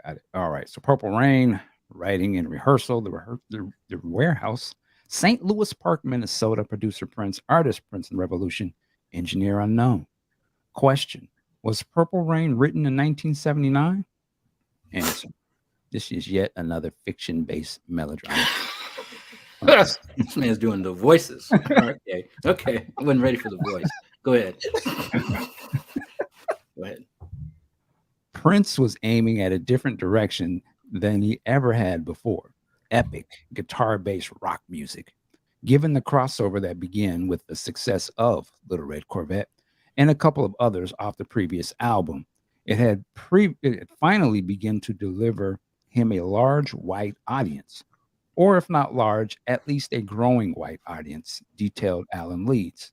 Got it. All right. So Purple Rain, writing and rehearsal, the warehouse, St. Louis Park, Minnesota, producer Prince, artist Prince and Revolution, engineer unknown. Question: was Purple Rain written in 1979? Answer: this is yet another fiction-based melodrama. This man's doing the voices. Okay. I wasn't ready for the voice. Go ahead. Go ahead. Prince was aiming at a different direction than he ever had before. Epic guitar-based rock music. Given the crossover that began with the success of Little Red Corvette and a couple of others off the previous album, it had finally begun to deliver him a large white audience, or if not large, at least a growing white audience, detailed Alan Leeds.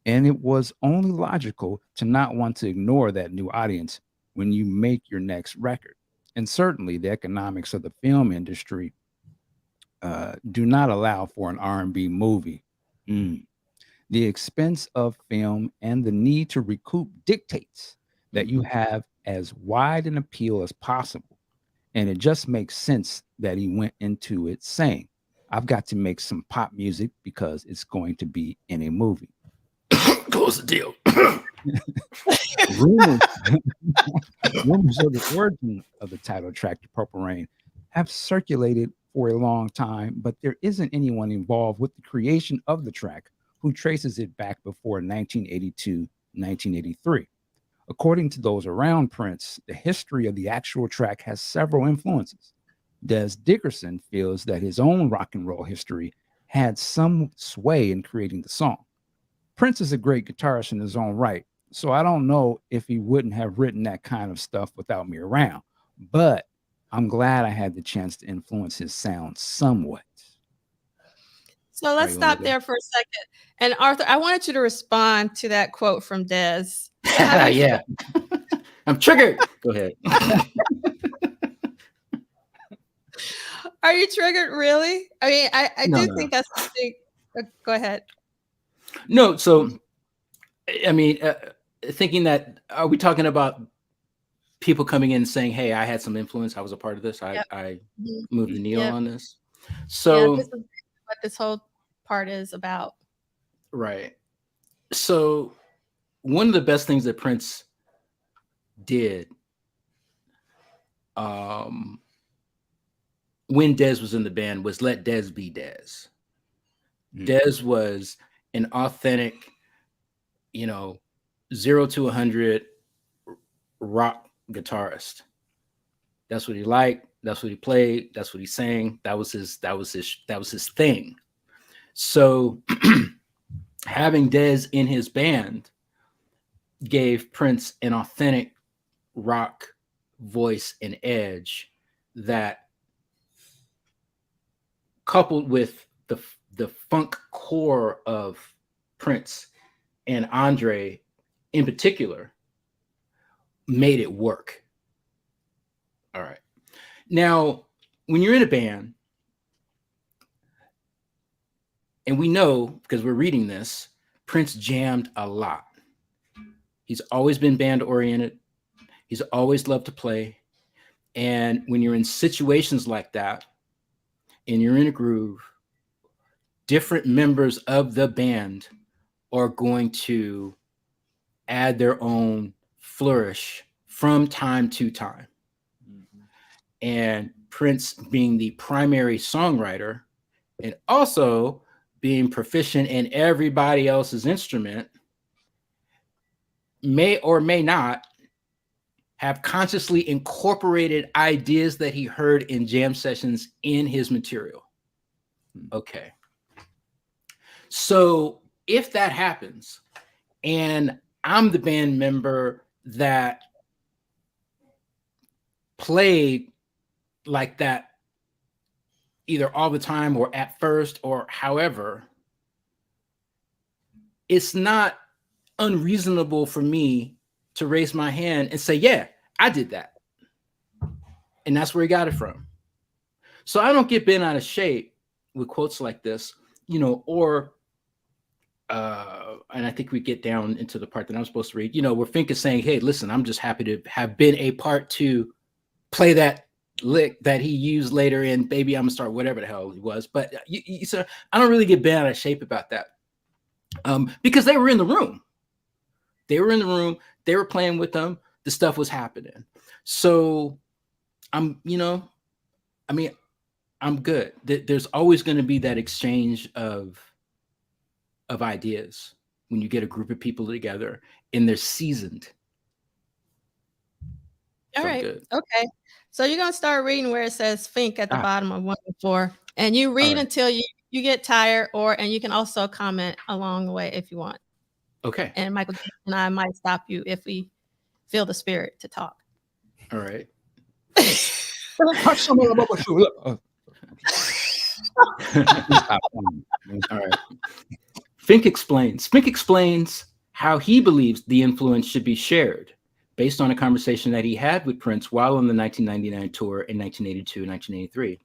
And it was only logical to not want to ignore that new audience when you make your next record. And certainly the economics of the film industry do not allow for an R&B movie. The expense of film and the need to recoup dictates that you have as wide an appeal as possible. And it just makes sense that he went into it saying, I've got to make some pop music because it's going to be in a movie. Close the deal. Rumors of the origin of the title track to Purple Rain have circulated for a long time, but there isn't anyone involved with the creation of the track who traces it back before 1982, 1983. According to those around Prince, the history of the actual track has several influences. Des Dickerson feels that his own rock and roll history had some sway in creating the song. Prince is a great guitarist in his own right, so I don't know if he wouldn't have written that kind of stuff without me around, but I'm glad I had the chance to influence his sound somewhat. So let's stop there for a second. And Arthur, I wanted you to respond to that quote from Des. Yeah. I'm triggered. Go ahead. Are you triggered, really? I mean, I do think that's something. Go ahead. No, so, I mean, thinking that, are we talking about people coming in and saying, hey, I had some influence, I was a part of this, I moved the needle on this? So, this is what this whole part is about. Right. So, one of the best things that Prince did when Dez was in the band was Let Dez Be Dez. Dez was an authentic, 0 to 100 rock guitarist. That's what he liked. That's what he played. That's what he sang. That was his thing. So having Dez in his band gave Prince an authentic rock voice and edge that, coupled with the funk core of Prince and Andre in particular, made it work. All right. Now, when you're in a band, and we know because we're reading this, Prince jammed a lot. He's always been band oriented. He's always loved to play. And when you're in situations like that and you're in a groove, different members of the band are going to add their own flourish from time to time. And Prince, being the primary songwriter and also being proficient in everybody else's instrument, may or may not have consciously incorporated ideas that he heard in jam sessions in his material. Okay. So if that happens, and I'm the band member that played like that either all the time or at first or however, it's not unreasonable for me to raise my hand and say, yeah, I did that. And that's where he got it from. So I don't get bent out of shape with quotes like this, or and I think we get down into the part that I'm supposed to read, where Fink is saying, hey, listen, I'm just happy to have been a part to play that lick that he used later in Baby I'm Gonna Start, whatever the hell it was. But so I don't really get bent out of shape about that, because they were in the room. They were in the room. They were playing with them. The stuff was happening. So I'm good. There's always going to be that exchange of ideas when you get a group of people together and they're seasoned. All right. Good. Okay. So you're going to start reading where it says Fink at the bottom of 1 and 4, and you read until you get tired, and you can also comment along the way if you want. Okay. And Michael and I might stop you if we feel the spirit to talk. All right. All right. Fink explains how he believes the influence should be shared based on a conversation that he had with Prince while on the 1999 tour in 1982 and 1983.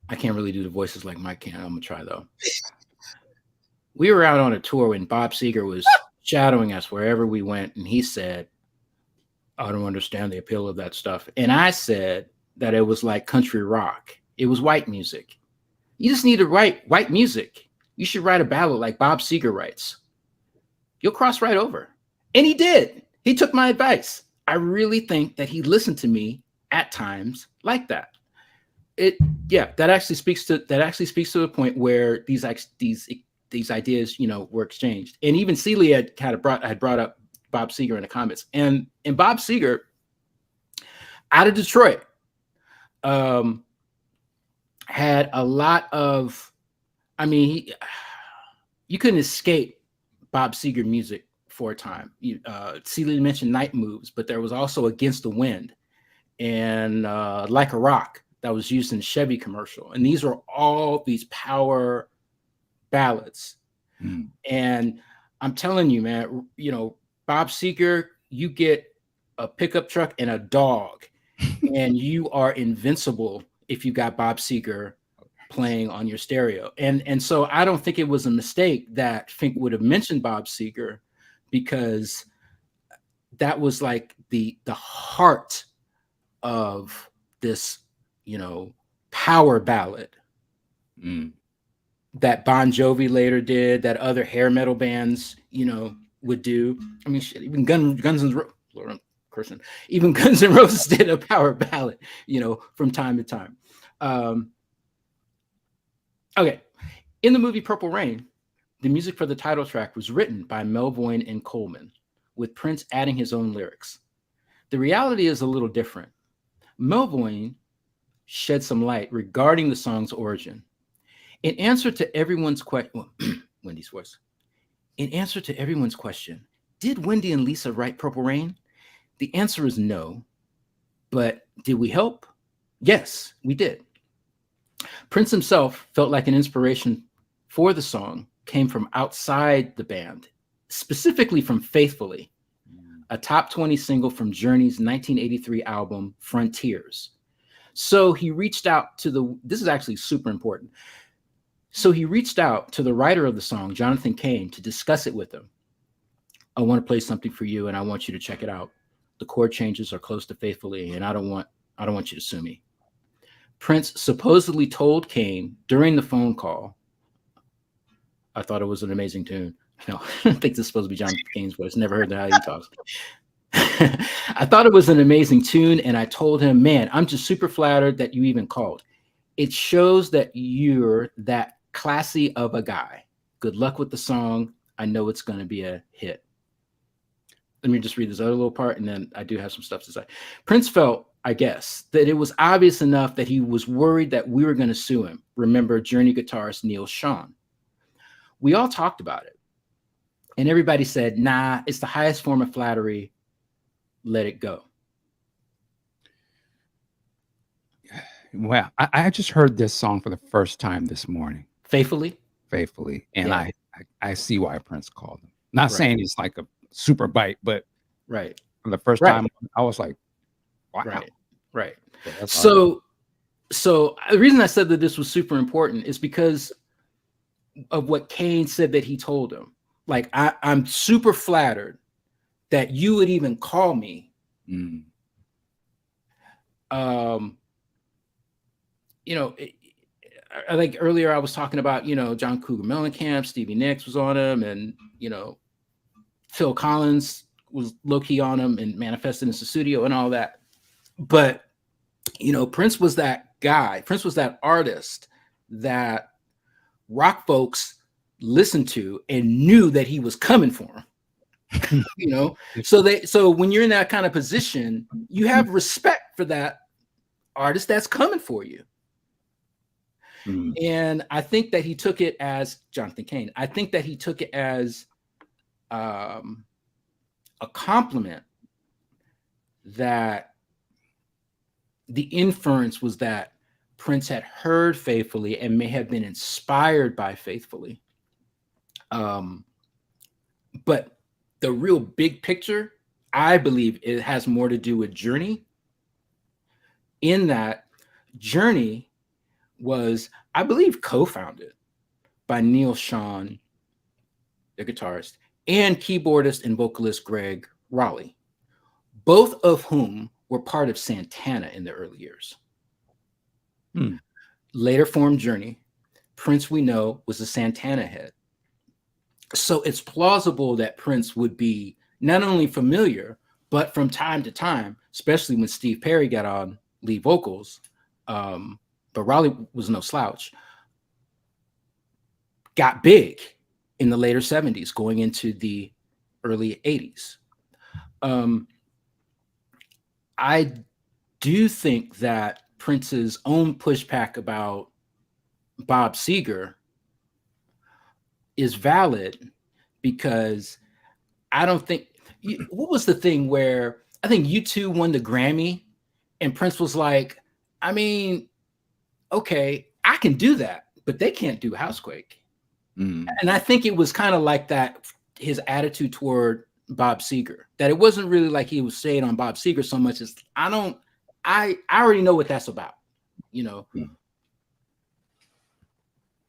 I can't really do the voices like Mike can. I'm going to try, though. We were out on a tour when Bob Seger was shadowing us wherever we went, and he said, I don't understand the appeal of that stuff. And I said that it was like country rock. It was white music. You just need to write white music. You should write a ballad like Bob Seger writes. You'll cross right over. And he did. He took my advice. I really think that he listened to me at times like that. That actually speaks to the point where these ideas, were exchanged. And even Celia had brought up Bob Seger in the comments. And Bob Seger, out of Detroit, had a lot of, you couldn't escape Bob Seger music for a time. Celia mentioned Night Moves, but there was also Against the Wind and Like a Rock that was used in the Chevy commercial. And these are all these power ballads. And I'm telling you, man, Bob Seger, you get a pickup truck and a dog and you are invincible if you got Bob Seger playing on your stereo. And so I don't think it was a mistake that Fink would have mentioned Bob Seger, because that was like the heart of this, power ballad that Bon Jovi later did, that other hair metal bands, would do. I mean, shit, even Guns N' Roses, cursing. Even Guns N' Roses did a power ballad, from time to time. Okay. In the movie Purple Rain, the music for the title track was written by Melvoin and Coleman, with Prince adding his own lyrics. The reality is a little different. Melvoin shed some light regarding the song's origin. In answer to everyone's question, Wendy's voice. In answer to everyone's question, did Wendy and Lisa write Purple Rain? The answer is no. But did we help? Yes, we did. Prince himself felt like an inspiration for the song came from outside the band, specifically from Faithfully, a top 20 single from Journey's 1983 album, Frontiers. So he reached out to this is actually super important. So he reached out to the writer of the song, Jonathan Cain, to discuss it with him. I want to play something for you and I want you to check it out. The chord changes are close to Faithfully and I don't want you to sue me. Prince supposedly told Cain during the phone call, I thought it was an amazing tune. No, I think this is supposed to be Jonathan Cain's voice. Never heard how he talks. I thought it was an amazing tune. And I told him, man, I'm just super flattered that you even called. It shows that you're that classy of a guy. Good luck with the song. I know it's going to be a hit. Let me just read this other little part, and then I do have some stuff to say. Prince felt, I guess, that it was obvious enough that he was worried that we were going to sue him. Remember Journey guitarist Neil Schon. We all talked about it. And everybody said, nah, it's the highest form of flattery. Let it go. Well, I just heard this song for the first time this morning. Faithfully. And Yeah. I see why Prince called him. Not saying he's like a super bite, but for the first time, I was like, wow. Right. Yeah, so the reason I said that this was super important is because of what Cain said that he told him. Like, I'm super flattered that you would even call me. I think earlier I was talking about, John Cougar Mellencamp, Stevie Nicks was on him, and, Phil Collins was low-key on him and manifested in the studio and all that. But, Prince was that guy. Prince was that artist that rock folks listened to and knew that he was coming for him. So when you're in that kind of position, you have respect for that artist that's coming for you. And I think that he took it as Jonathan Cain. I think that he took it as a compliment, that the inference was that Prince had heard Faithfully and may have been inspired by Faithfully. But the real big picture, I believe it has more to do with Journey, in that Journey was, I believe, co-founded by Neil Schon, the guitarist, and keyboardist and vocalist Greg Raleigh, both of whom were part of Santana in the early years. Later formed Journey. Prince, we know, was a Santana head. So it's plausible that Prince would be not only familiar, but from time to time, especially when Steve Perry got on lead vocals, but Raleigh was no slouch, got big in the later 70s, going into the early 80s. I do think that Prince's own pushback about Bob Seger is valid, because I don't think, what was the thing where I think U2 won the Grammy and Prince was like, I mean, okay, I can do that, but they can't do Housequake. And I think it was kind of like that, his attitude toward Bob Seger, that it wasn't really like he was saying on Bob Seger so much as I already know what that's about,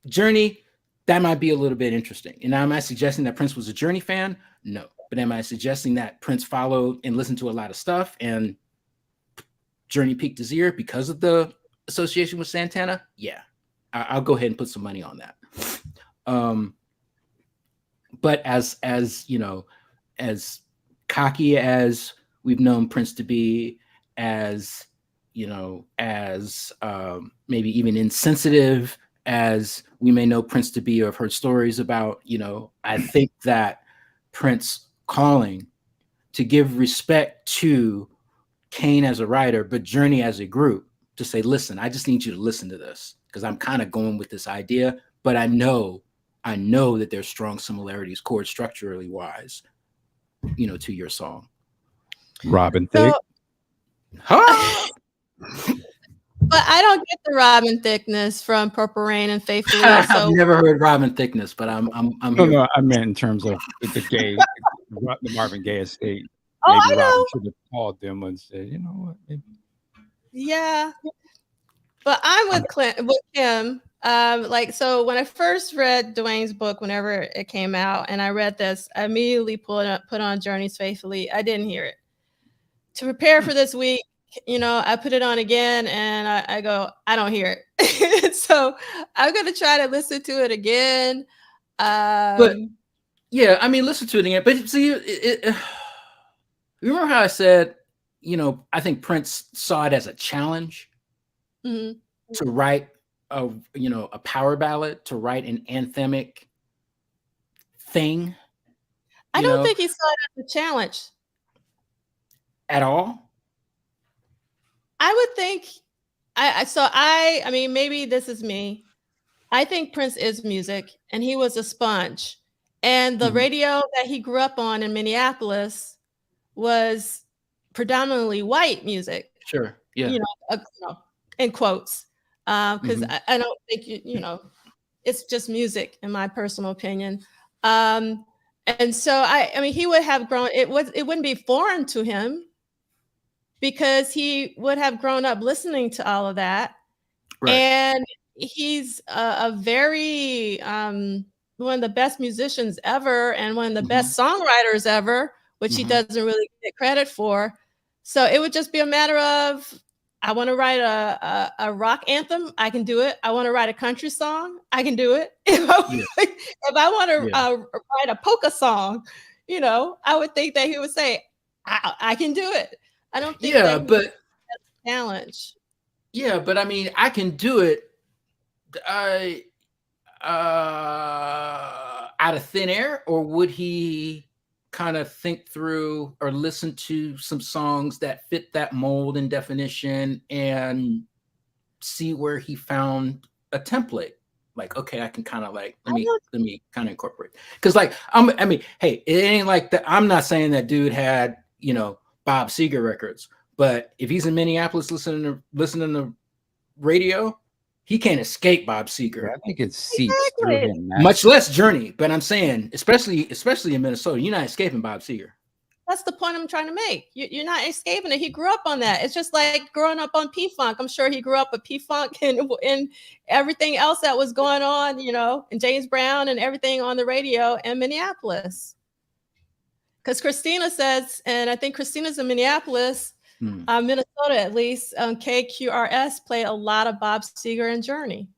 Journey, that might be a little bit interesting. And am I suggesting that Prince was a Journey fan? No. But am I suggesting that Prince followed and listened to a lot of stuff and Journey piqued his ear because of the association with Santana? Yeah. I'll go ahead and put some money on that. But as cocky as we've known Prince to be as, you know, as maybe even insensitive as we may know Prince to be or have heard stories about, you know, I think that Prince calling to give respect to Kane as a writer, but Journey as a group, to say, listen, I just need you to listen to this because I'm kind of going with this idea, but I know that there's strong similarities chord structurally wise, you know, to your song. Robin Thicke. Huh? But I don't get the Robin Thickness from Purple Rain and Faithfully. I've never heard Robin Thickness, but I'm no, I meant in terms of the gay, the Marvin Gaye estate. Oh, Maybe I Robin know. should have called them and said, you know what? Maybe. Yeah, but I'm with Kim. Like, so when I first read Duane's book, whenever it came out, and I read this, I immediately put on Journey's Faithfully. I didn't hear it. To prepare for this week, you know, I put it on again, and I go, I don't hear it. So I'm gonna try to listen to it again. But yeah, I mean, listen to it again. But see, remember how I said, you know, I think Prince saw it as a challenge to write a power ballad, to write an anthemic thing. I don't think he saw it as a challenge at all. I would think I mean, maybe this is me. I think Prince is music, and he was a sponge. And the radio that he grew up on in Minneapolis was predominantly white music. Sure. Yeah. You know, in quotes. Because I don't think, you know, it's just music, in my personal opinion. And so I mean, he would have grown, it wouldn't be foreign to him, because he would have grown up listening to all of that. Right. And he's a very one of the best musicians ever, and one of the best songwriters ever, which he doesn't really get credit for. So it would just be a matter of, I want to write a rock anthem, I can do it. I want to write a country song, I can do it. If I want to write a polka song, you know, I would think that he would say, I can do it. I don't think but that's a challenge. Yeah, but I mean, I can do it. Out of thin air, or would he kind of think through or listen to some songs that fit that mold and definition and see where he found a template? Like, okay, I can kind of like, let me kind of incorporate. Because like, I mean, hey, it ain't like that. I'm not saying that dude had, you know, Bob Seger records, but if he's in Minneapolis listening to radio, he can't escape Bob Seger. I think it seeps through him. Much less Journey, but I'm saying, especially in Minnesota, you're not escaping Bob Seger. That's the point I'm trying to make. You're not escaping it. He grew up on that. It's just like growing up on P-Funk. I'm sure he grew up with P-Funk and everything else that was going on, you know, and James Brown and everything on the radio in Minneapolis. Because Christina says, and I think Christina's in Minneapolis, Minnesota at least, KQRS played a lot of Bob Seger and Journey.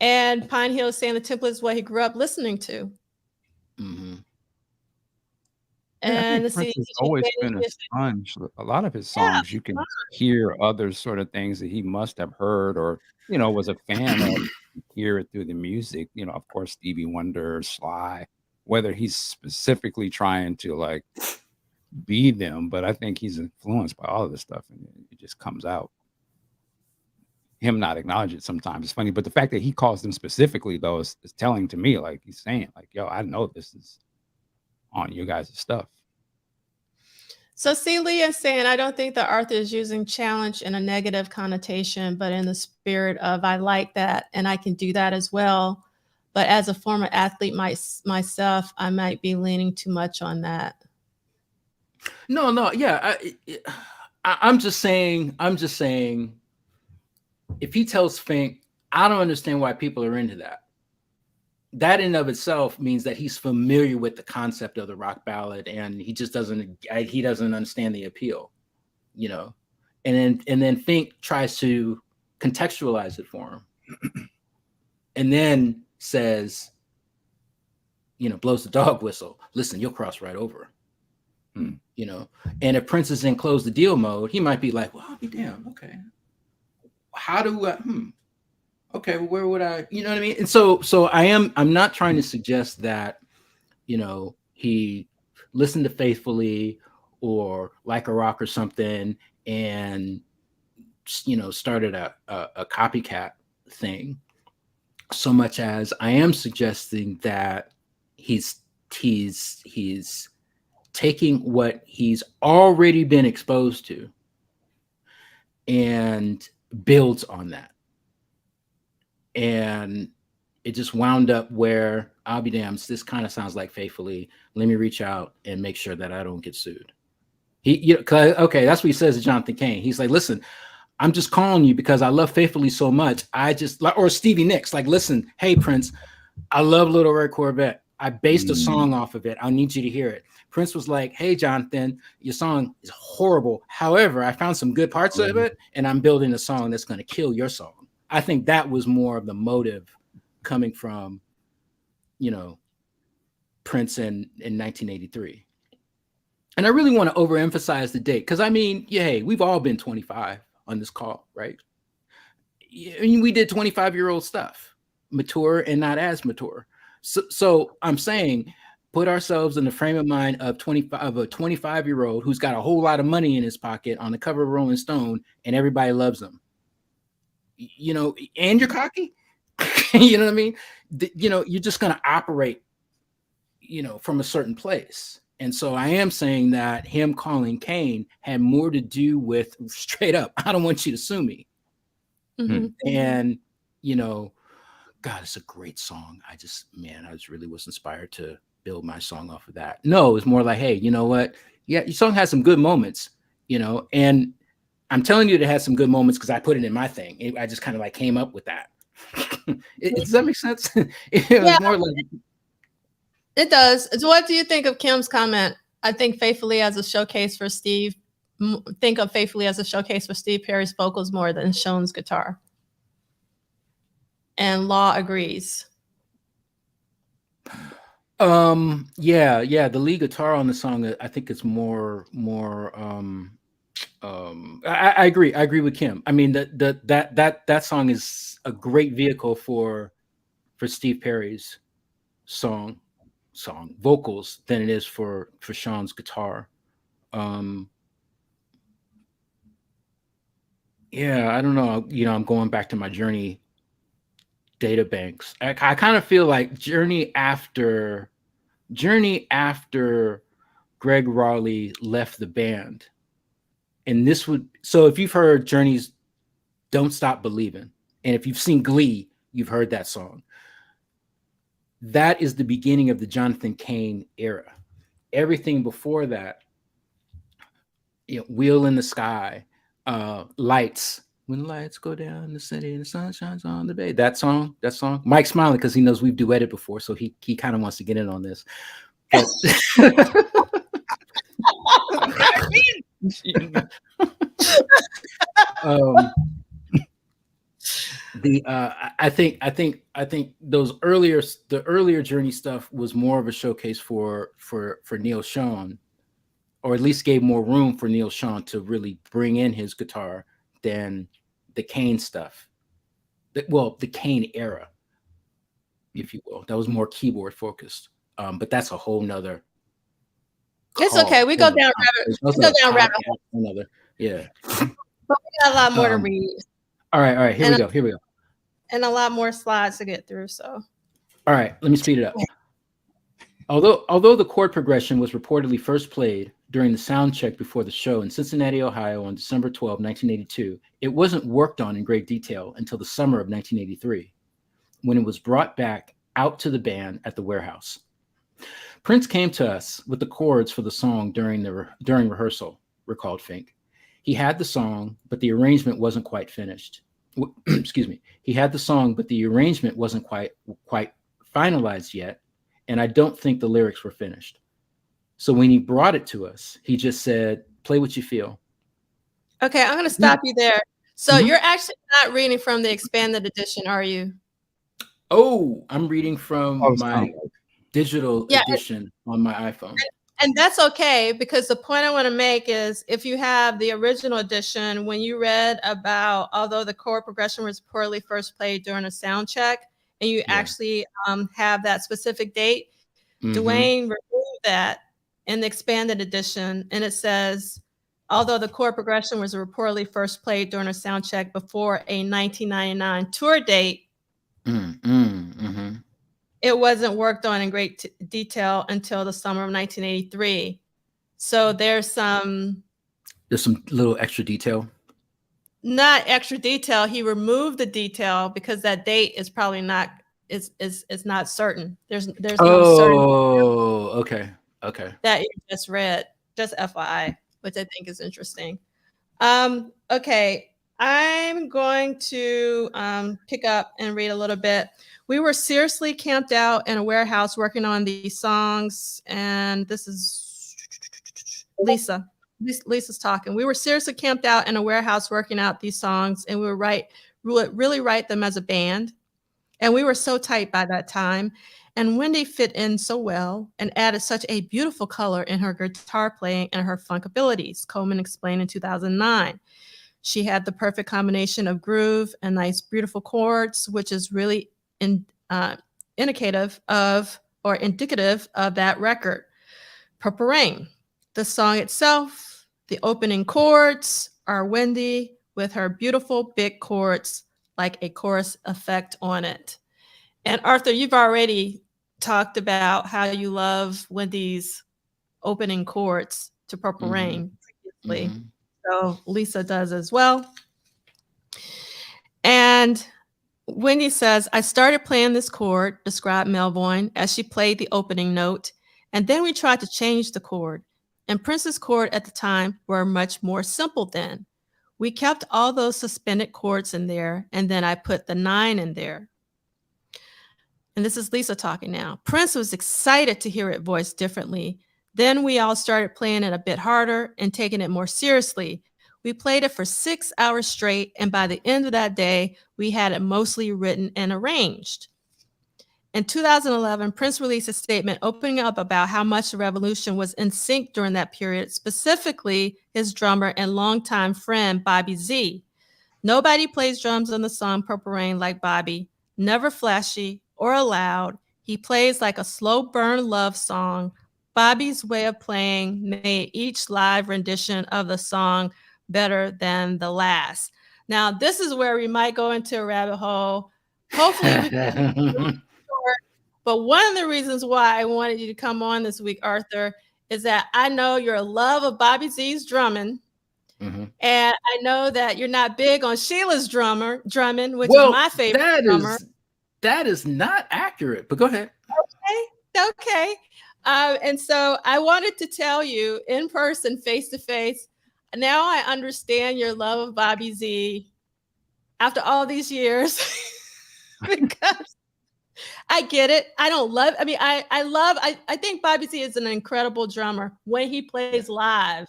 And Pine Hill is saying the template is what he grew up listening to. And Prince has always been a sponge. A lot of his songs, you can hear other sort of things that he must have heard, or, you know, was a fan of. Hear it through the music. You know, of course, Stevie Wonder, Sly, whether he's specifically trying to like be them, but I think he's influenced by all of this stuff, and it just comes out. Him not acknowledge it sometimes. It's funny, but the fact that he calls them specifically, though, is telling to me. Like, he's saying, like, yo, I know this is on you guys' stuff. So Celia is saying, I don't think that Arthur is using challenge in a negative connotation, but in the spirit of, I like that and I can do that as well. But as a former athlete myself, I might be leaning too much on that. No, yeah. I'm just saying, if he tells Fink, I don't understand why people are into that. That in of itself means that he's familiar with the concept of the rock ballad, and he just doesn't understand the appeal, you know. And then Fink tries to contextualize it for him, and then says, you know, blows the dog whistle. Listen, you'll cross right over. You know, and if Prince is in close the deal mode, he might be like, well, I'll be damned. Okay. How do I, okay, well, where would I, you know what I mean? And so I'm not trying to suggest that, you know, he listened to Faithfully or Like a Rock or something and, you know, started a copycat thing, so much as I am suggesting that he's taking what he's already been exposed to and builds on that. And it just wound up where, I'll be damned, this kind of sounds like Faithfully. Let me reach out and make sure that I don't get sued. Okay, that's what he says to Jonathan Cain. He's like, listen, I'm just calling you because I love Faithfully so much. Or Stevie Nicks, like, listen, hey, Prince, I love Little Red Corvette. I based a song off of it. I need you to hear it. Prince was like, hey, Jonathan, your song is horrible. However, I found some good parts of it, and I'm building a song that's going to kill your song. I think that was more of the motive coming from, you know, Prince in 1983. And I really want to overemphasize the date because, I mean, hey, we've all been 25 on this call, right? I mean, we did 25-year-old stuff, mature and not as mature. So I'm saying, put ourselves in the frame of mind of a 25-year-old who's got a whole lot of money in his pocket on the cover of Rolling Stone, and everybody loves him. You know, and you're cocky. You know what I mean? You know, you're just going to operate, you know, from a certain place. And so I am saying that him calling Cain had more to do with, straight up, I don't want you to sue me. And, you know, God, it's a great song. I really was inspired to build my song off of that. No, it's more like, hey, you know what? Yeah, your song has some good moments, you know, and I'm telling you it has some good moments because I put it in my thing. I just kind of like came up with that. Does that make sense? It was more like, it does. So what do you think of Kim's comment? I think Faithfully as a showcase for Steve. Think of Faithfully as a showcase for Steve Perry's vocals more than Sean's guitar. And Law agrees. Yeah, the lead guitar on the song, I think it's more I agree with Kim. I mean, that song is a great vehicle for Steve Perry's song vocals than it is for Sean's guitar. Yeah, I don't know. You know, I'm going back to my Journey databanks. I kind of feel like Journey after Greg Raleigh left the band. And so if you've heard Journey's Don't Stop Believing, and if you've seen Glee, you've heard that song. That is the beginning of the Jonathan Cain era. Everything before that, you know, Wheel in the Sky, Lights, When the Lights Go Down in the City and the Sun Shines on the Bay. That song. Mike's smiling because he knows we've duetted before, so he kind of wants to get in on this. But I think the earlier Journey stuff was more of a showcase for Neil Schon, or at least gave more room for Neil Schon to really bring in his guitar than the Cain stuff. The Cain era, if you will. That was more keyboard focused. But that's a whole nother. It's okay. We go down rabbit hole. Another, yeah. But we got a lot more to read. All right. Here we go. And a lot more slides to get through. So. All right, let me speed it up. Although the chord progression was reportedly first played during the sound check before the show in Cincinnati, Ohio on December 12, 1982, it wasn't worked on in great detail until the summer of 1983, when it was brought back out to the band at the warehouse. Prince came to us with the chords for the song during rehearsal, recalled Fink. He had the song, but the arrangement wasn't quite finished. Excuse me. He had the song, but the arrangement wasn't quite finalized yet, and I don't think the lyrics were finished. So when he brought it to us, he just said, "Play what you feel." Okay, I'm going to stop you there. So you're actually not reading from the expanded edition, are you? Oh, I'm reading from my digital edition on my iPhone. And that's okay, because the point I want to make is, if you have the original edition, when you read about, although the chord progression was poorly first played during a sound check, and you actually have that specific date, Duane removed that in the expanded edition, and it says, although the chord progression was reportedly first played during a sound check before a 1999 tour date, it wasn't worked on in great detail until the summer of 1983. So there's some little extra detail. Not extra detail. He removed the detail because that date is probably not is not certain. There's no certain. Oh, okay. That you just read, just FYI, which I think is interesting. Okay, I'm going to pick up and read a little bit. We were seriously camped out in a warehouse working on these songs, and this is Lisa. Lisa's talking. We were seriously camped out in a warehouse working out these songs, and we would really write them as a band. And we were so tight by that time. And Wendy fit in so well and added such a beautiful color in her guitar playing and her funk abilities, Coleman explained in 2009. She had the perfect combination of groove and nice, beautiful chords, which is really indicative of that record. Purple Rain. The song itself, the opening chords are Wendy with her beautiful big chords, like a chorus effect on it. And Arthur, you've already talked about how you love Wendy's opening chords to Purple Rain previously. So Lisa does as well. And Wendy says, I started playing this chord, described Melvoin, as she played the opening note. And then we tried to change the chord. And Prince's chord at the time were much more simple then. We kept all those suspended chords in there, and then I put the 9 in there. And this is Lisa talking now. Prince was excited to hear it voiced differently. Then we all started playing it a bit harder and taking it more seriously. We played it for 6 hours straight, and by the end of that day, we had it mostly written and arranged. In 2011, Prince released a statement opening up about how much the Revolution was in sync during that period, specifically his drummer and longtime friend, Bobby Z. Nobody plays drums on the song Purple Rain like Bobby, never flashy or loud. He plays like a slow burn love song. Bobby's way of playing made each live rendition of the song better than the last. Now, this is where we might go into a rabbit hole. Hopefully, we can. But one of the reasons why I wanted you to come on this week, Arthur, is that I know your love of Bobby Z's drumming. And I know that you're not big on Sheila's drumming, which is my favorite drummer. That is not accurate, but go ahead. Okay. And so I wanted to tell you in person, face to face, now I understand your love of Bobby Z after all these years. Because I get it. I don't love, I mean, I think Bobby Z is an incredible drummer when he plays live.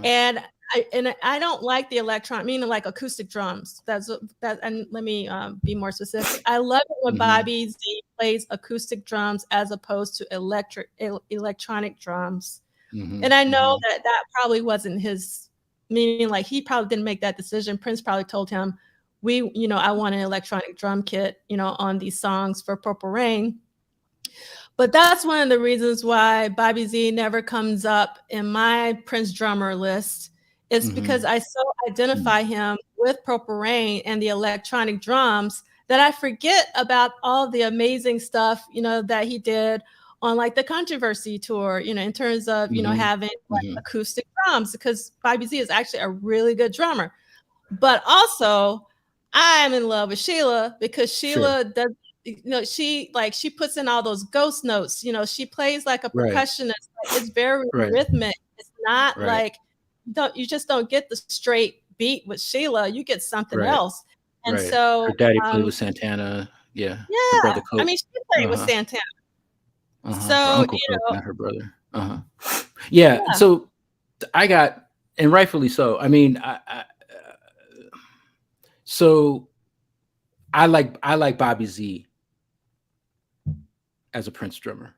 And I don't like the electron, meaning like acoustic drums. And let me be more specific. I love it when Bobby Z plays acoustic drums as opposed to electronic drums. And I know that probably wasn't his, meaning like he probably didn't make that decision. Prince probably told him, I want an electronic drum kit, on these songs for Purple Rain. But that's one of the reasons why Bobby Z never comes up in my Prince drummer list. It's because I so identify him with Purple Rain and the electronic drums that I forget about all the amazing stuff, that he did on like the Controversy tour, in terms of, having like acoustic drums, because Bobby Z is actually a really good drummer. But also, I'm in love with Sheila because Sheila does, she puts in all those ghost notes. She plays like a percussionist. Like, it's very rhythmic. It's not like you just don't get the straight beat with Sheila. You get something else. And so her daddy played with Santana. Yeah. Yeah. I mean, she played with Santana. So her uncle not her brother. Yeah. So I got, and rightfully so. I mean, so I like Bobby Z as a Prince drummer.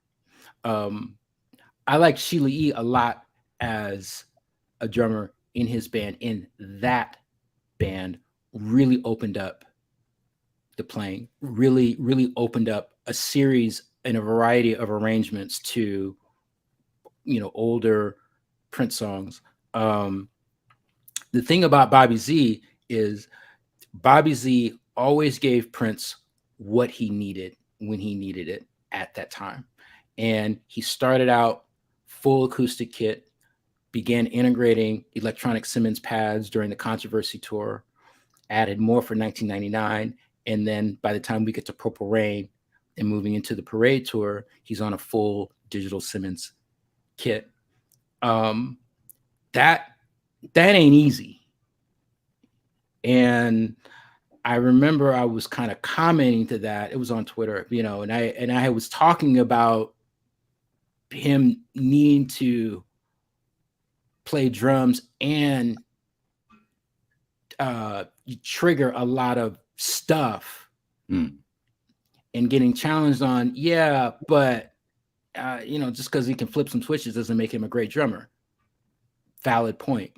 I like Sheila E. a lot as a drummer in his band. In that band, really opened up the playing, really opened up a series and a variety of arrangements to, older Prince songs. The thing about Bobby Z is Bobby Z always gave Prince what he needed when he needed it at that time. And he started out full acoustic kit, began integrating electronic Simmons pads during the Controversy tour, added more for 1999. And then by the time we get to Purple Rain and moving into the Parade tour, he's on a full digital Simmons kit. That ain't easy. And I remember I was kind of commenting to that. It was on Twitter, and I was talking about him needing to play drums and trigger a lot of stuff and getting challenged on, but just because he can flip some switches doesn't make him a great drummer. Valid point.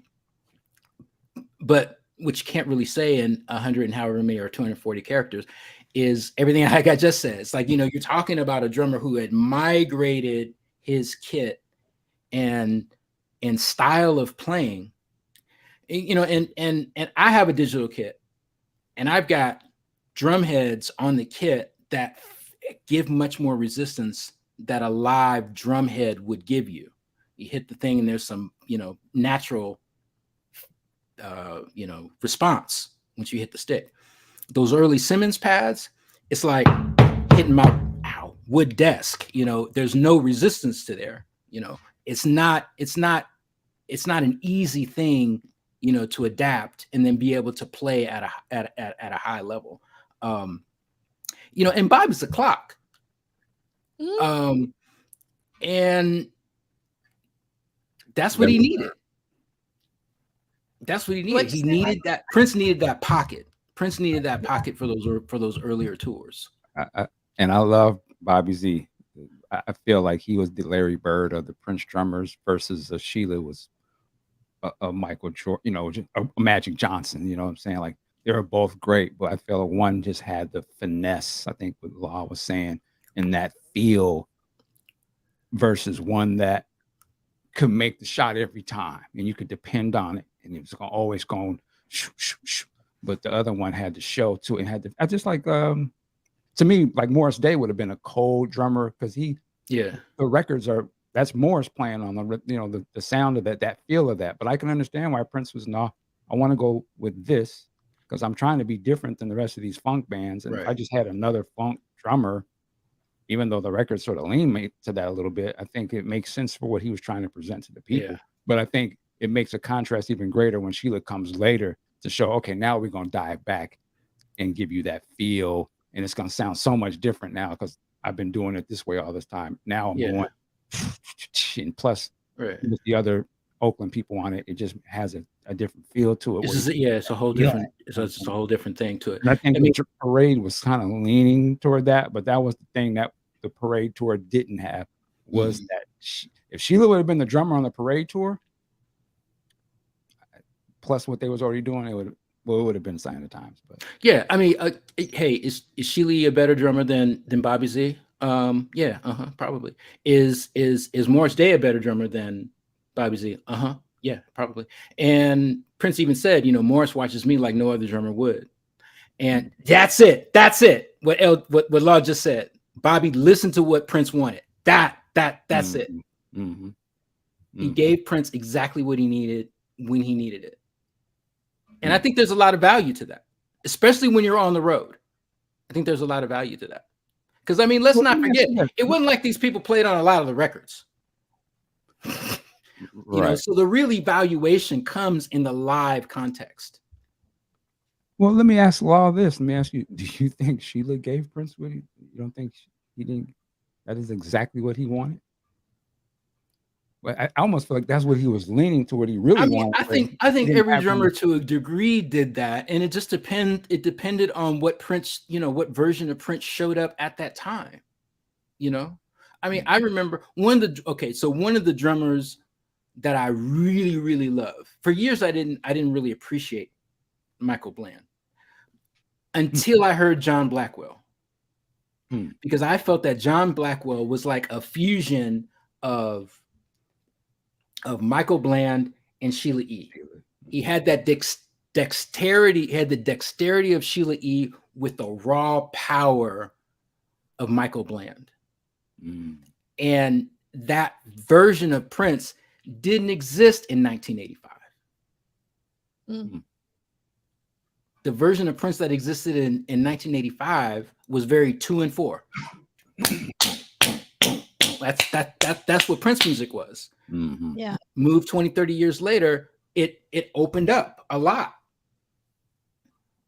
But what you can't really say in 100 and however many or 240 characters is everything like I just said. It's like, you're talking about a drummer who had migrated his kit and style of playing, and I have a digital kit and I've got drum heads on the kit that give much more resistance that a live drum head would give you. You hit the thing and there's some, natural response once you hit the stick. Those early Simmons pads, it's like hitting my wood desk. There's no resistance to there. It's not an easy thing, to adapt and then be able to play at a high level. And Bobby's a clock. And that's what he needed. That's what he needed. He needed that. Prince needed that pocket. Prince needed that pocket for those earlier tours. And I love Bobby Z. I feel like he was the Larry Bird of the Prince drummers versus Sheila was a Michael Jordan, a Magic Johnson. You know what I'm saying? Like they were both great, but I feel like one just had the finesse. I think what Law was saying in that feel versus one that could make the shot every time and you could depend on it. And it was always going shoo, shoo, shoo. But the other one had to show too. And had to, I just like, to me, like Morris Day would have been a cold drummer because the records that's Morris playing on the sound of that feel of that. But I can understand why Prince was, no, I want to go with this because I'm trying to be different than the rest of these funk bands. And if I just had another funk drummer, even though the records sort of lean me to that a little bit, I think it makes sense for what he was trying to present to the people. Yeah. But I think it makes a contrast even greater when Sheila comes later to show, okay, now we're going to dive back and give you that feel. And it's going to sound so much different now because I've been doing it this way all this time. Now I'm going, and plus with the other Oakland people on it, it just has a different feel to it. It's a whole different, it's a whole different thing to it. And I think the Parade was kind of leaning toward that, but that was the thing that the Parade tour didn't have was that if Sheila would have been the drummer on the Parade tour, plus what they was already doing, it would have been a sign of the times. But yeah, I mean, hey, is Sheila a better drummer than Bobby Z? Probably. Is Morris Day a better drummer than Bobby Z? Yeah, probably. And Prince even said, Morris watches me like no other drummer would. And that's it. What Law just said. Bobby listened to what Prince wanted. That's it. He gave Prince exactly what he needed when he needed it. And I think there's a lot of value to that, especially when you're on the road. I think there's a lot of value to that. Because, I mean, let's not forget, it wasn't like these people played on a lot of the records. So the real evaluation comes in the live context. Well, let me ask Law this. Let me ask you, do you think Sheila gave Prince what you don't think he didn't? That is exactly what he wanted? Well, I almost feel like that's what he was leaning toward. He really wanted. I think every drummer to a degree did that, and it just depended on what Prince, what version of Prince showed up at that time. I mean, I remember one of the drummers that I really, really love. For years, I didn't really appreciate Michael Bland until I heard John Blackwell. Because I felt that John Blackwell was like a fusion of Michael Bland and Sheila E. He had that dexterity. He had the dexterity of Sheila E. with the raw power of Michael Bland. And that version of Prince didn't exist in 1985. The version of Prince that existed in 1985 was very 2 and 4. That's what Prince music was. Yeah. Moved 20, 30 years later, it opened up a lot.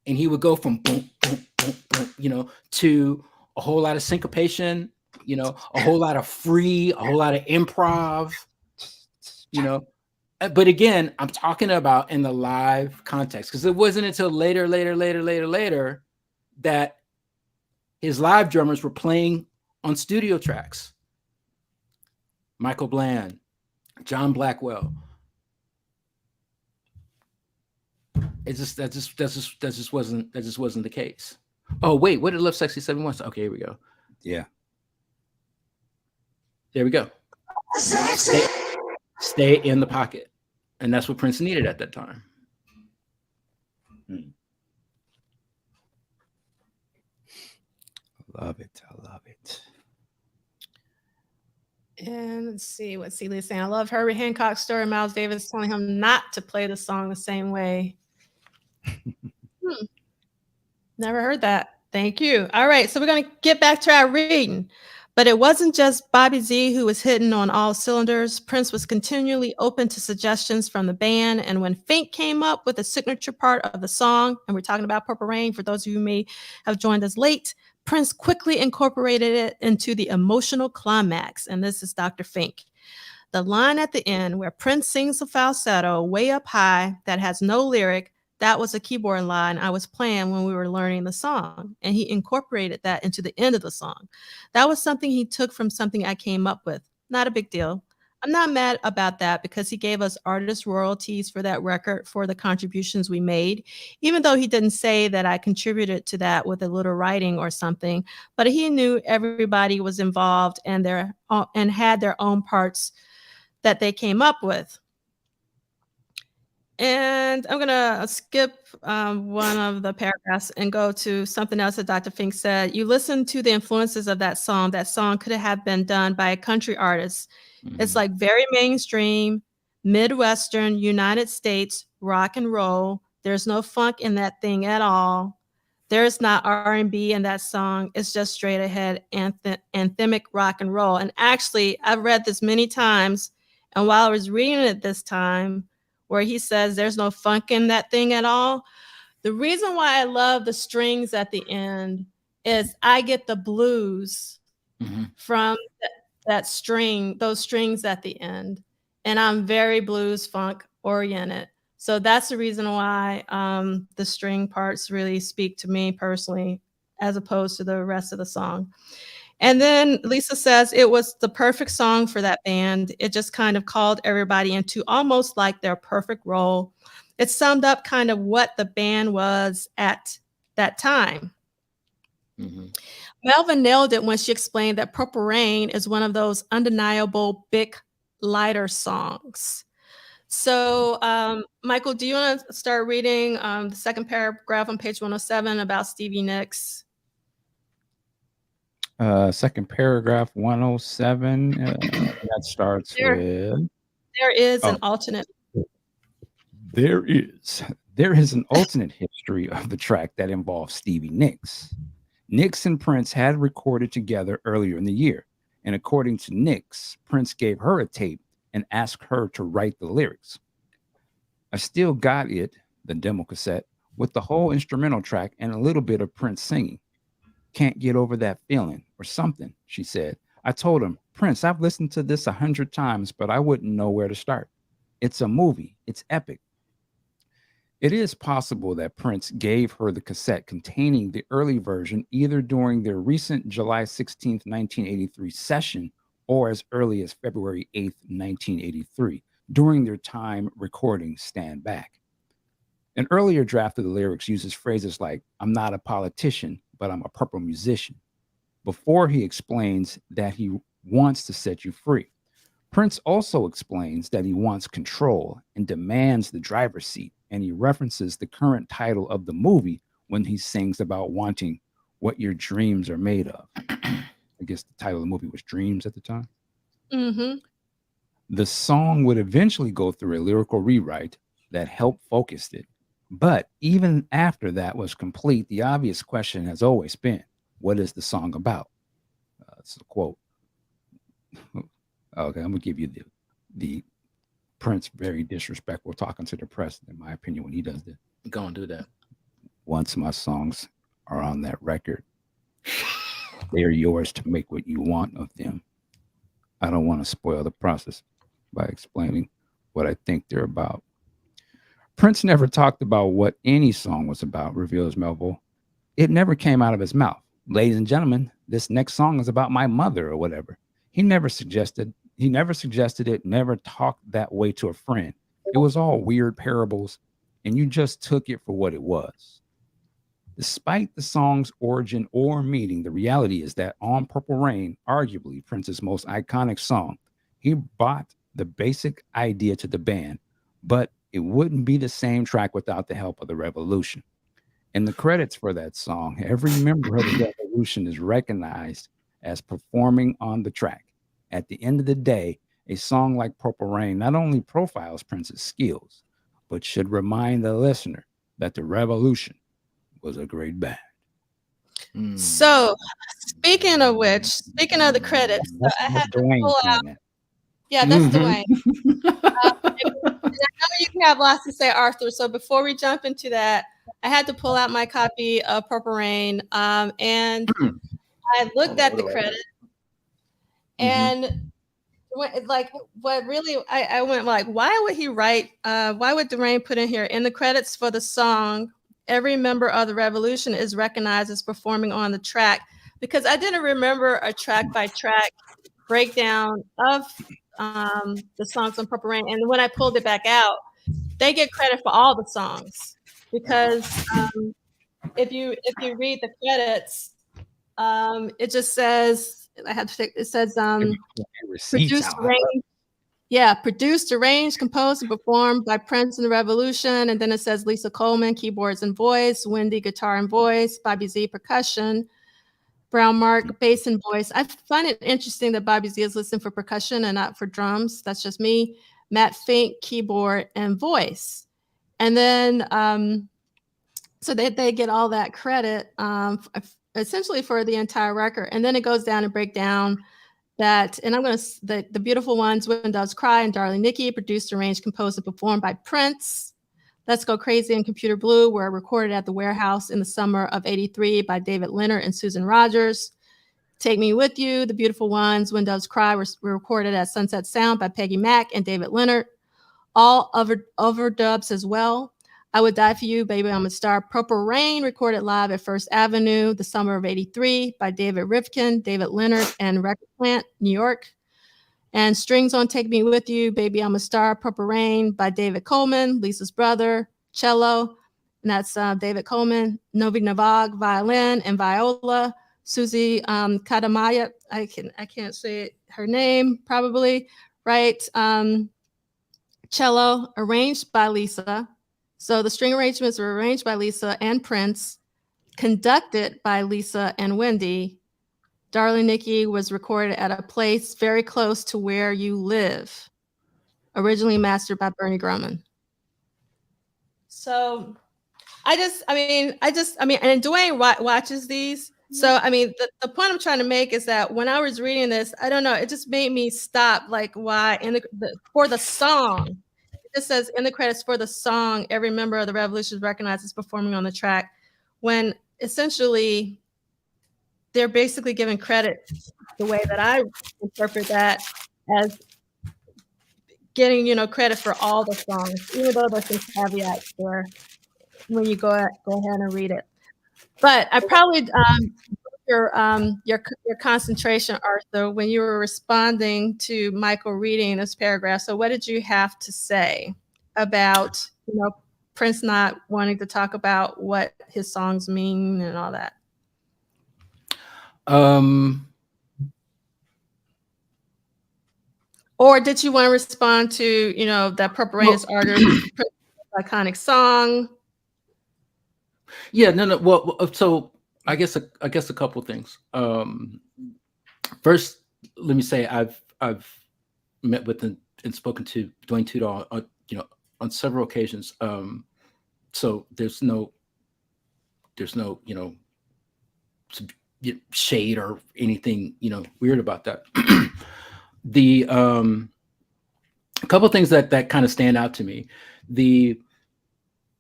And he would go from boom, boom, boom, boom, to a whole lot of syncopation, a whole lot of free, a whole lot of improv, But again, I'm talking about in the live context, because it wasn't until later that his live drummers were playing on studio tracks. Michael Bland, John Blackwell. That just wasn't the case. Oh wait, what did Love Sexy 71? Okay, here we go. Yeah. There we go. Stay in the pocket. And that's what Prince needed at that time. Love it. I love it. And let's see what Celia's saying. I love Herbie Hancock's story. Miles Davis telling him not to play the song the same way. Never heard that. Thank you. All right, so we're going to get back to our reading. But it wasn't just Bobby Z who was hitting on all cylinders. Prince was continually open to suggestions from the band. And when Fink came up with the signature part of the song, and we're talking about Purple Rain, for those of you who may have joined us late, Prince quickly incorporated it into the emotional climax. And this is Dr. Fink. The line at the end where Prince sings a falsetto way up high that has no lyric, that was a keyboard line I was playing when we were learning the song, and he incorporated that into the end of the song. That was something he took from something I came up with. Not a big deal. I'm not mad about that because he gave us artist royalties for that record for the contributions we made, even though he didn't say that I contributed to that with a little writing or something, but he knew everybody was involved and had their own parts that they came up with. And I'm going to skip one of the paragraphs and go to something else that Dr. Fink said. You listen to the influences of that song. That song could have been done by a country artist. It's like very mainstream, Midwestern, United States, rock and roll. There's no funk in that thing at all. There's not R&B in that song. It's just straight ahead anthemic rock and roll. And actually, I've read this many times. And while I was reading it this time, where he says there's no funk in that thing at all. The reason why I love the strings at the end is I get the blues from that string, those strings at the end. And I'm very blues funk oriented. So that's the reason why the string parts really speak to me personally, as opposed to the rest of the song. And then Lisa says it was the perfect song for that band. It just kind of called everybody into almost like their perfect role. It summed up kind of what the band was at that time. Melvin nailed it when she explained that Purple Rain is one of those undeniable big lighter songs. So, Michael, do you want to start reading the second paragraph on page 107 about Stevie Nicks? Second paragraph 107 that starts with there is an alternate. There is an alternate history of the track that involves Stevie Nicks. Nicks and Prince had recorded together earlier in the year, and according to Nicks, Prince gave her a tape and asked her to write the lyrics. I still got it, the demo cassette, with the whole instrumental track and a little bit of Prince singing. Can't get over that feeling or something, she said. I told him, Prince, I've listened to this 100 times, but I wouldn't know where to start. It's a movie. It's epic. It is possible that Prince gave her the cassette containing the early version either during their recent July 16th, 1983 session or as early as February 8th, 1983, during their time recording Stand Back. An earlier draft of the lyrics uses phrases like, "I'm not a politician, but I'm a purple musician," before he explains that he wants to set you free. Prince also explains that he wants control and demands the driver's seat, and he references the current title of the movie when he sings about wanting what your dreams are made of. I guess the title of the movie was Dreams at the time. Mm-hmm. The song would eventually go through a lyrical rewrite that helped focus it. But even after that was complete, the obvious question has always been, what is the song about? It's a quote. Okay, I'm gonna give you the Prince very disrespectful talking to the press, in my opinion, when he does that. Go and do that. Once my songs are on that record, they are yours to make what you want of them. I don't want to spoil the process by explaining what I think they're about. Prince never talked about what any song was about, reveals Melville. It never came out of his mouth. Ladies and gentlemen, this next song is about my mother or whatever. He never suggested it, never talked that way to a friend. It was all weird parables, and you just took it for what it was. Despite the song's origin or meaning, the reality is that On Purple Rain, arguably Prince's most iconic song, he brought the basic idea to the band, but it wouldn't be the same track without the help of the Revolution. In the credits for that song, every member of the Revolution is recognized as performing on the track. At the end of the day, a song like Purple Rain not only profiles Prince's skills, but should remind the listener that the Revolution was a great band. So, speaking of the credits, so I had to pull out. Yeah, that's Duane. I know you can have lots to say, Arthur. So before we jump into that, I had to pull out my copy of Purple Rain, and I looked at the credit, and like what really I went like, why would he write? Why would Duane put in here in the credits for the song? Every member of the Revolution is recognized as performing on the track, because I didn't remember a track by track breakdown of the songs on Purple Rain. And when I pulled it back out, they get credit for all the songs, because if you read the credits, it just says produced, arranged, composed, and performed by Prince and the Revolution. And then it says Lisa Coleman, keyboards and voice, Wendy, guitar and voice, Bobby Z, percussion, Brown Mark, bass and voice. I find it interesting that Bobby Z is listed for percussion and not for drums. That's just me. Matt Fink, keyboard and voice. And then, so they get all that credit essentially for the entire record. And then it goes down and break down that, and I'm going to, the beautiful ones, When Doves Cry and Darling Nikki, produced, arranged, composed, and performed by Prince. Let's Go Crazy and Computer Blue were recorded at the Warehouse in the summer of '83 by David Leonard and Susan Rogers. Take Me With You, The Beautiful Ones, When Doves Cry were recorded at Sunset Sound by Peggy Mack and David Leonard. All overdubs as well. I Would Die For You, Baby I'm a Star. Purple Rain recorded live at First Avenue the summer of '83 by David Rifkin, David Leonard, and Record Plant, New York. And Strings on Take Me With You, Baby I'm a Star, Purple Rain by David Coleman, Lisa's brother, cello. And that's David Coleman, Novi Navag, violin and viola. Susie Kadamaya, I can't say her name probably, right? Cello, arranged by Lisa. So the string arrangements were arranged by Lisa and Prince, conducted by Lisa and Wendy. Darling Nikki was recorded at a place very close to where you live, originally mastered by Bernie Grumman. So and Duane watches these. So, I mean, the point I'm trying to make is that when I was reading this, I don't know, it just made me stop, like, why for the song, it just says in the credits for the song, every member of the Revolution is recognized as performing on the track, when essentially they're basically giving credit the way that I interpret that as getting, credit for all the songs, even though there's some caveats there when you go ahead and read it. But I probably your concentration, Arthur, when you were responding to Michael reading this paragraph. So what did you have to say about, Prince not wanting to talk about what his songs mean and all that? Or did you want to respond to, that Purple Rain is Arthur's iconic song? Yeah, no. Well, so I guess a couple things. First, let me say I've met with and spoken to Duane Tudahl, on several occasions. So there's no shade or anything weird about that. The a couple things that kind of stand out to me: the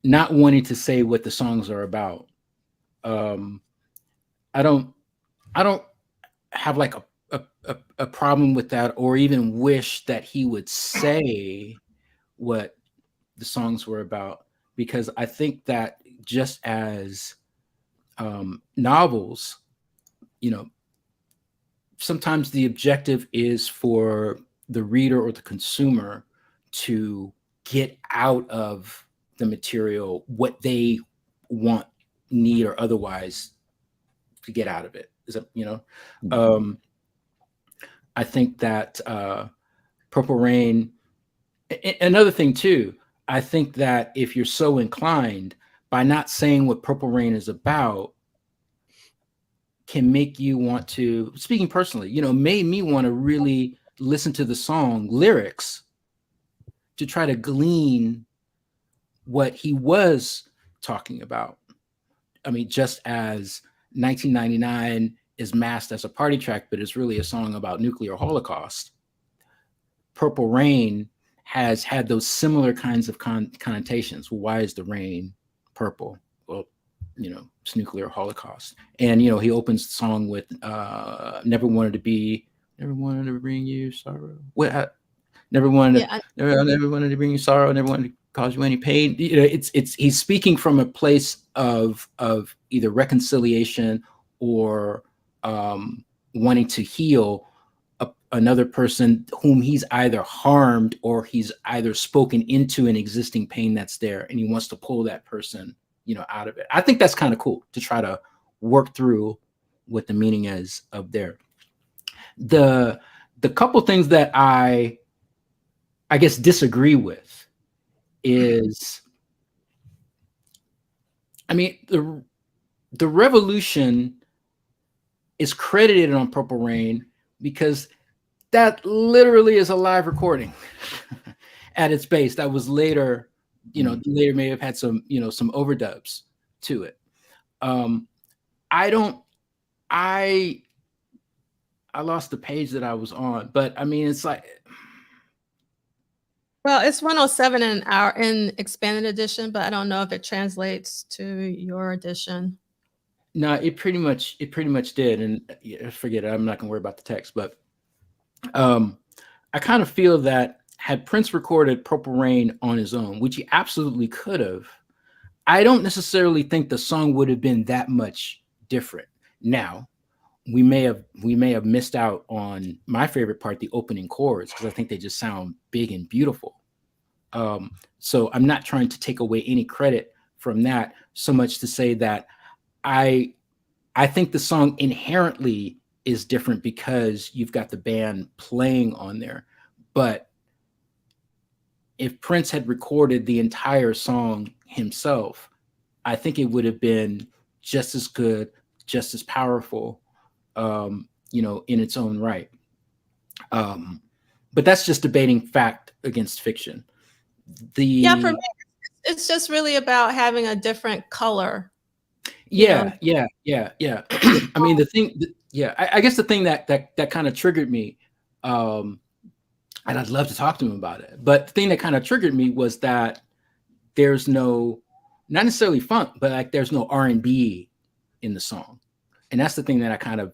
not wanting to say what the songs are about. I don't have like a problem with that, or even wish that he would say what the songs were about, because I think that just as novels, sometimes the objective is for the reader or the consumer to get out of the material what they want, need, or otherwise to get out of it. Is that, I think that Purple Rain, another thing too, I think that if you're so inclined, by not saying what Purple Rain is about, can make you want to, speaking personally, made me want to really listen to the song lyrics to try to glean what he was talking about. I mean, just as 1999 is masked as a party track, but it's really a song about nuclear holocaust, Purple Rain has had those similar kinds of connotations. Why is the rain purple? Well, it's nuclear holocaust. And, he opens the song with never wanted to bring you sorrow. Never wanted to bring you sorrow, never wanted to cause you any pain. He's speaking from a place of either reconciliation or wanting to heal another person whom he's either harmed or he's either spoken into an existing pain that's there, and he wants to pull that person out of it. I think that's kind of cool to try to work through what the meaning is of there. The couple things that I guess disagree with is, I mean, the revolution is credited on Purple Rain because that literally is a live recording at its base. That was later, later may have had some, some overdubs to it. I lost the page that I was on, but I mean, it's like, well, it's 107 in expanded edition, but I don't know if it translates to your edition. No, it pretty much did, and forget it. I'm not gonna worry about the text, but I kind of feel that had Prince recorded Purple Rain on his own, which he absolutely could have, I don't necessarily think the song would have been that much different. Now, we may have missed out on my favorite part, the opening chords, because I think they just sound big and beautiful. So I'm not trying to take away any credit from that, so much to say that I think the song inherently is different because you've got the band playing on there. But if Prince had recorded the entire song himself, I think it would have been just as good, just as powerful, in its own right. But that's just debating fact against fiction. Yeah, for me, it's just really about having a different color. Yeah. I mean, I guess the thing that kind of triggered me, and I'd love to talk to him about it, but the thing that kind of triggered me was that there's not necessarily funk, but like there's no R&B in the song, and that's the thing that I kind of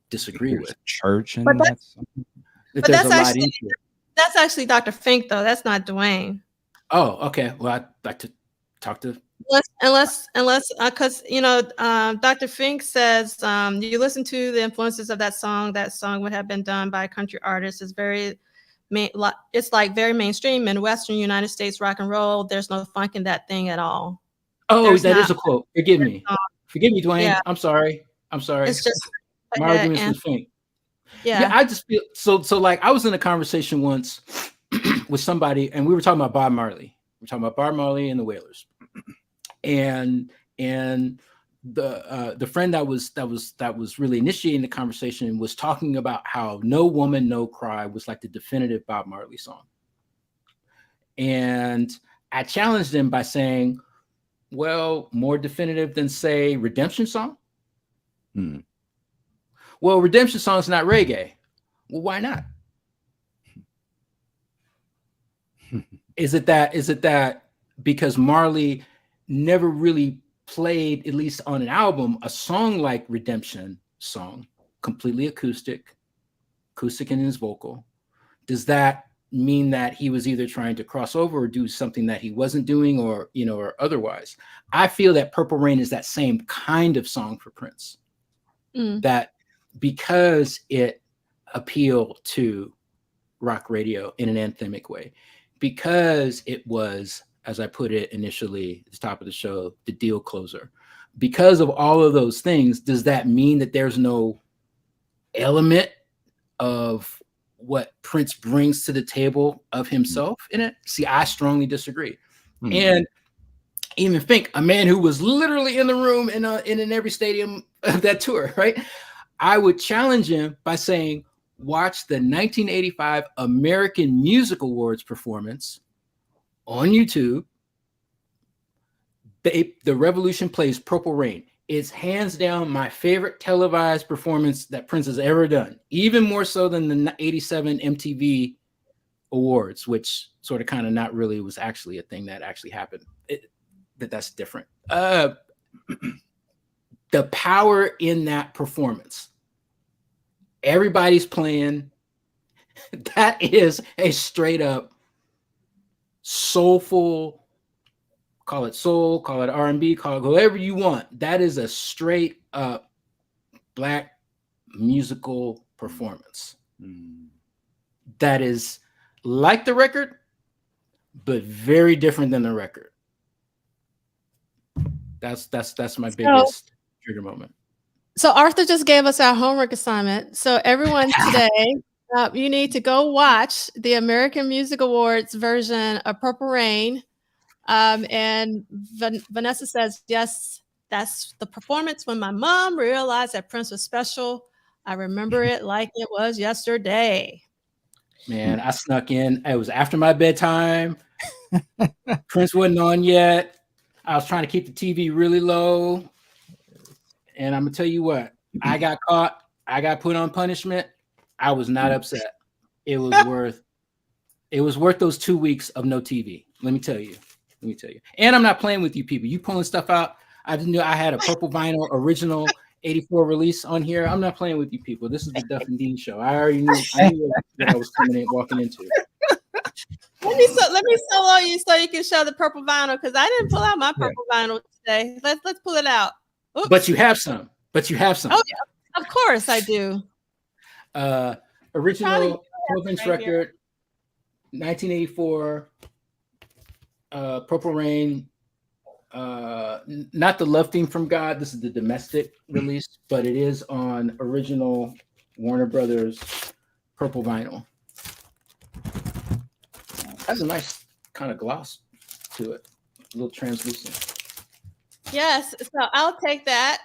disagree with. Church and that's actually Dr. Fink, though. That's not Duane. Oh, okay. Well, I'd like to talk to. Let's Unless, because Dr. Fink says you listen to the influences of that song would have been done by a country artist. It's very, it's like very mainstream in Western United States rock and roll. There's no funk in that thing at all. Oh, that is a quote. Forgive me, Duane. Yeah. I'm sorry. It's just my arguments with Fink. Yeah, I just feel so like I was in a conversation once with somebody, and we were talking about Bob Marley. We're talking about Bob Marley and the Wailers. And the friend that was really initiating the conversation was talking about how No Woman, No Cry was like the definitive Bob Marley song. And I challenged him by saying, well, more definitive than, say, Redemption Song? Well, Redemption Song's not reggae. Well, why not? Is it that because Marley never really played, at least on an album, a song like Redemption Song, completely acoustic in his vocal? Does that mean that he was either trying to cross over or do something that he wasn't doing, or otherwise? I feel that Purple Rain is that same kind of song for Prince. That because it appealed to rock radio in an anthemic way, because it was, as I put it initially at the top of the show, the deal closer, because of all of those things, does that mean that there's no element of what Prince brings to the table of himself in it? See, I strongly disagree. And even Fink, a man who was literally in the room in every stadium of that tour, right? I would challenge him by saying, watch the 1985 American Music Awards performance on YouTube. The Revolution plays Purple Rain. It's hands down my favorite televised performance that Prince has ever done, even more so than the 87 MTV Awards, which sort of kind of not really was actually a thing that actually happened. That's different. The power in that performance. Everybody's playing. That is a straight up soulful, call it soul, call it R&B, call it whatever you want. That is a straight up Black musical performance. That is like the record, but very different than the record. That's my biggest trigger moment. So Arthur just gave us our homework assignment. So everyone today, you need to go watch the American Music Awards version of Purple Rain. And Vanessa says, yes, that's the performance when my mom realized that Prince was special. I remember it like it was yesterday. Man, I snuck in. It was after my bedtime. Prince wasn't on yet. I was trying to keep the TV really low. And I'm going to tell you what, I got caught. I got put on punishment. I was not upset. It was worth those 2 weeks of no TV. Let me tell you. And I'm not playing with you people. You pulling stuff out. I didn't know I had a purple vinyl original 84 release on here. I'm not playing with you people. This is the Duff and Dean show. I already knew what I was walking into. Let me solo you so you can show the purple vinyl, because I didn't pull out my purple vinyl today. Let's pull it out. Oops. But you have some. Oh yeah, of course I do. Original 12-inch record, 1984. Purple Rain. Not the Love Theme from God. This is the domestic release, but it is on original Warner Brothers purple vinyl. Has a nice kind of gloss to it, a little translucent. Yes, so I'll take that,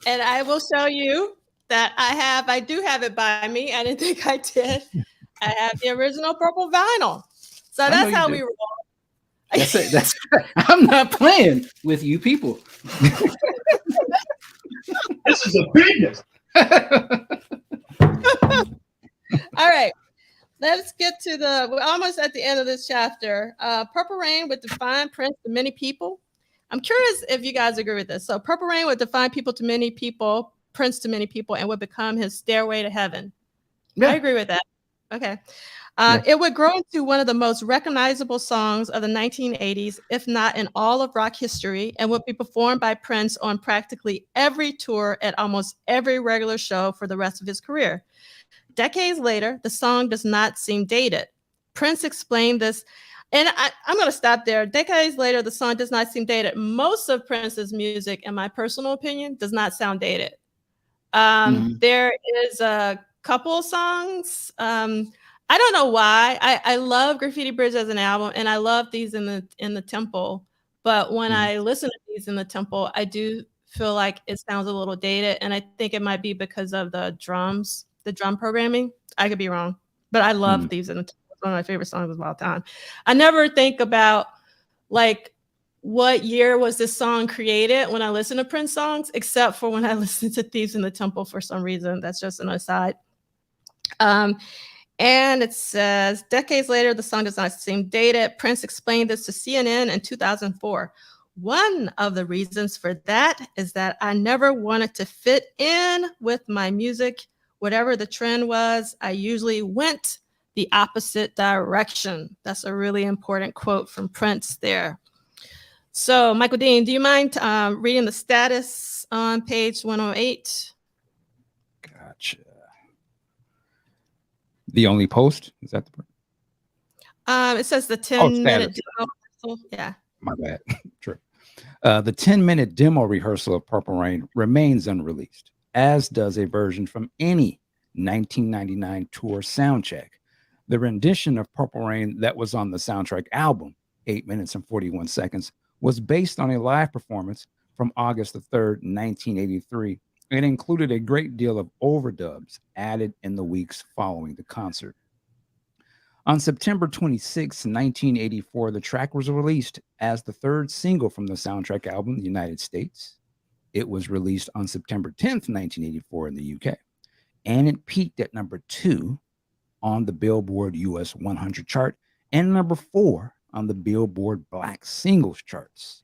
and I will show you that I do have it by me. I didn't think I did. I have the original purple vinyl. So that's how we roll. That's it. I'm not playing with you people. This is a business. All right. Let's get to we're almost at the end of this chapter. Purple Rain would define Prince to many people. I'm curious if you guys agree with this. So Purple Rain would define people to many people, Prince to many people, and would become his stairway to heaven. Yeah. I agree with that. Okay. Yeah. It would grow into one of the most recognizable songs of the 1980s, if not in all of rock history, and would be performed by Prince on practically every tour at almost every regular show for the rest of his career. Decades later, the song does not seem dated. Prince explained this, and I'm going to stop there. Decades later, the song does not seem dated. Most of Prince's music, in my personal opinion, does not sound dated. There is a couple of songs. I don't know why. I love Graffiti Bridge as an album, and I love Thieves in the Temple. But when I listen to Thieves in the Temple, I do feel like it sounds a little dated, and I think it might be because of the drums, the drum programming. I could be wrong, but I love Thieves in the Temple. It's one of my favorite songs of all time. I never think about like what year was this song created when I listen to Prince songs, except for when I listen to Thieves in the Temple for some reason. That's just an aside. And it says, decades later, the song does not seem dated. Prince explained this to CNN in 2004. One of the reasons for that is that I never wanted to fit in with my music. Whatever the trend was, I usually went the opposite direction. That's a really important quote from Prince there. So, Michael Dean, do you mind reading the status on page 108? Gotcha. The only post? Is that the It says the 10-minute demo. Yeah. My bad. True. The 10-minute demo rehearsal of Purple Rain remains unreleased, as does a version from any 1999 tour soundcheck. The rendition of Purple Rain that was on the soundtrack album, 8 minutes and 41 seconds, was based on a live performance from August the 3rd, 1983. It included a great deal of overdubs added in the weeks following the concert. On September 26, 1984, the track was released as the third single from the soundtrack album in the United States. It was released on September 10th, 1984 in the UK, and it peaked at number 2 on the Billboard US 100 chart and number 4 on the Billboard Black Singles charts.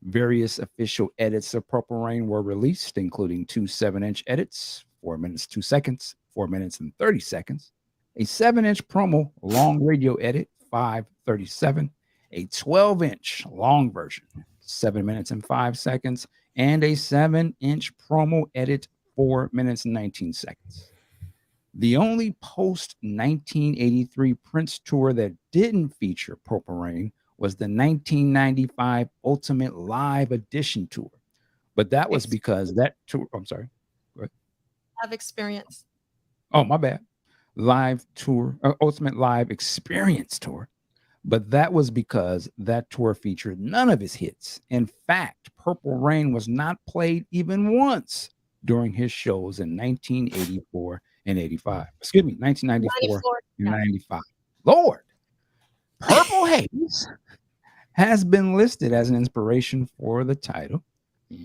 Various official edits of Purple Rain were released, including 2 7-inch edits, 4 minutes 2 seconds, 4 minutes and 30 seconds, a 7-inch promo long radio edit, 5:37, a 12-inch long version, 7 minutes and 5 seconds, and a 7-inch promo edit, 4 minutes and 19 seconds. The only post-1983 Prince tour that didn't feature Purple Rain was the 1995 Ultimate Live Edition tour. But that was because that tour, I'm sorry. Go ahead. Live Experience. Oh, my bad. Live tour, Ultimate Live Experience tour. But that was because that tour featured none of his hits. In fact, Purple Rain was not played even once during his shows in 1984 and 85. Excuse me, 1994 and 95. Lord, Purple Haze has been listed as an inspiration for the title.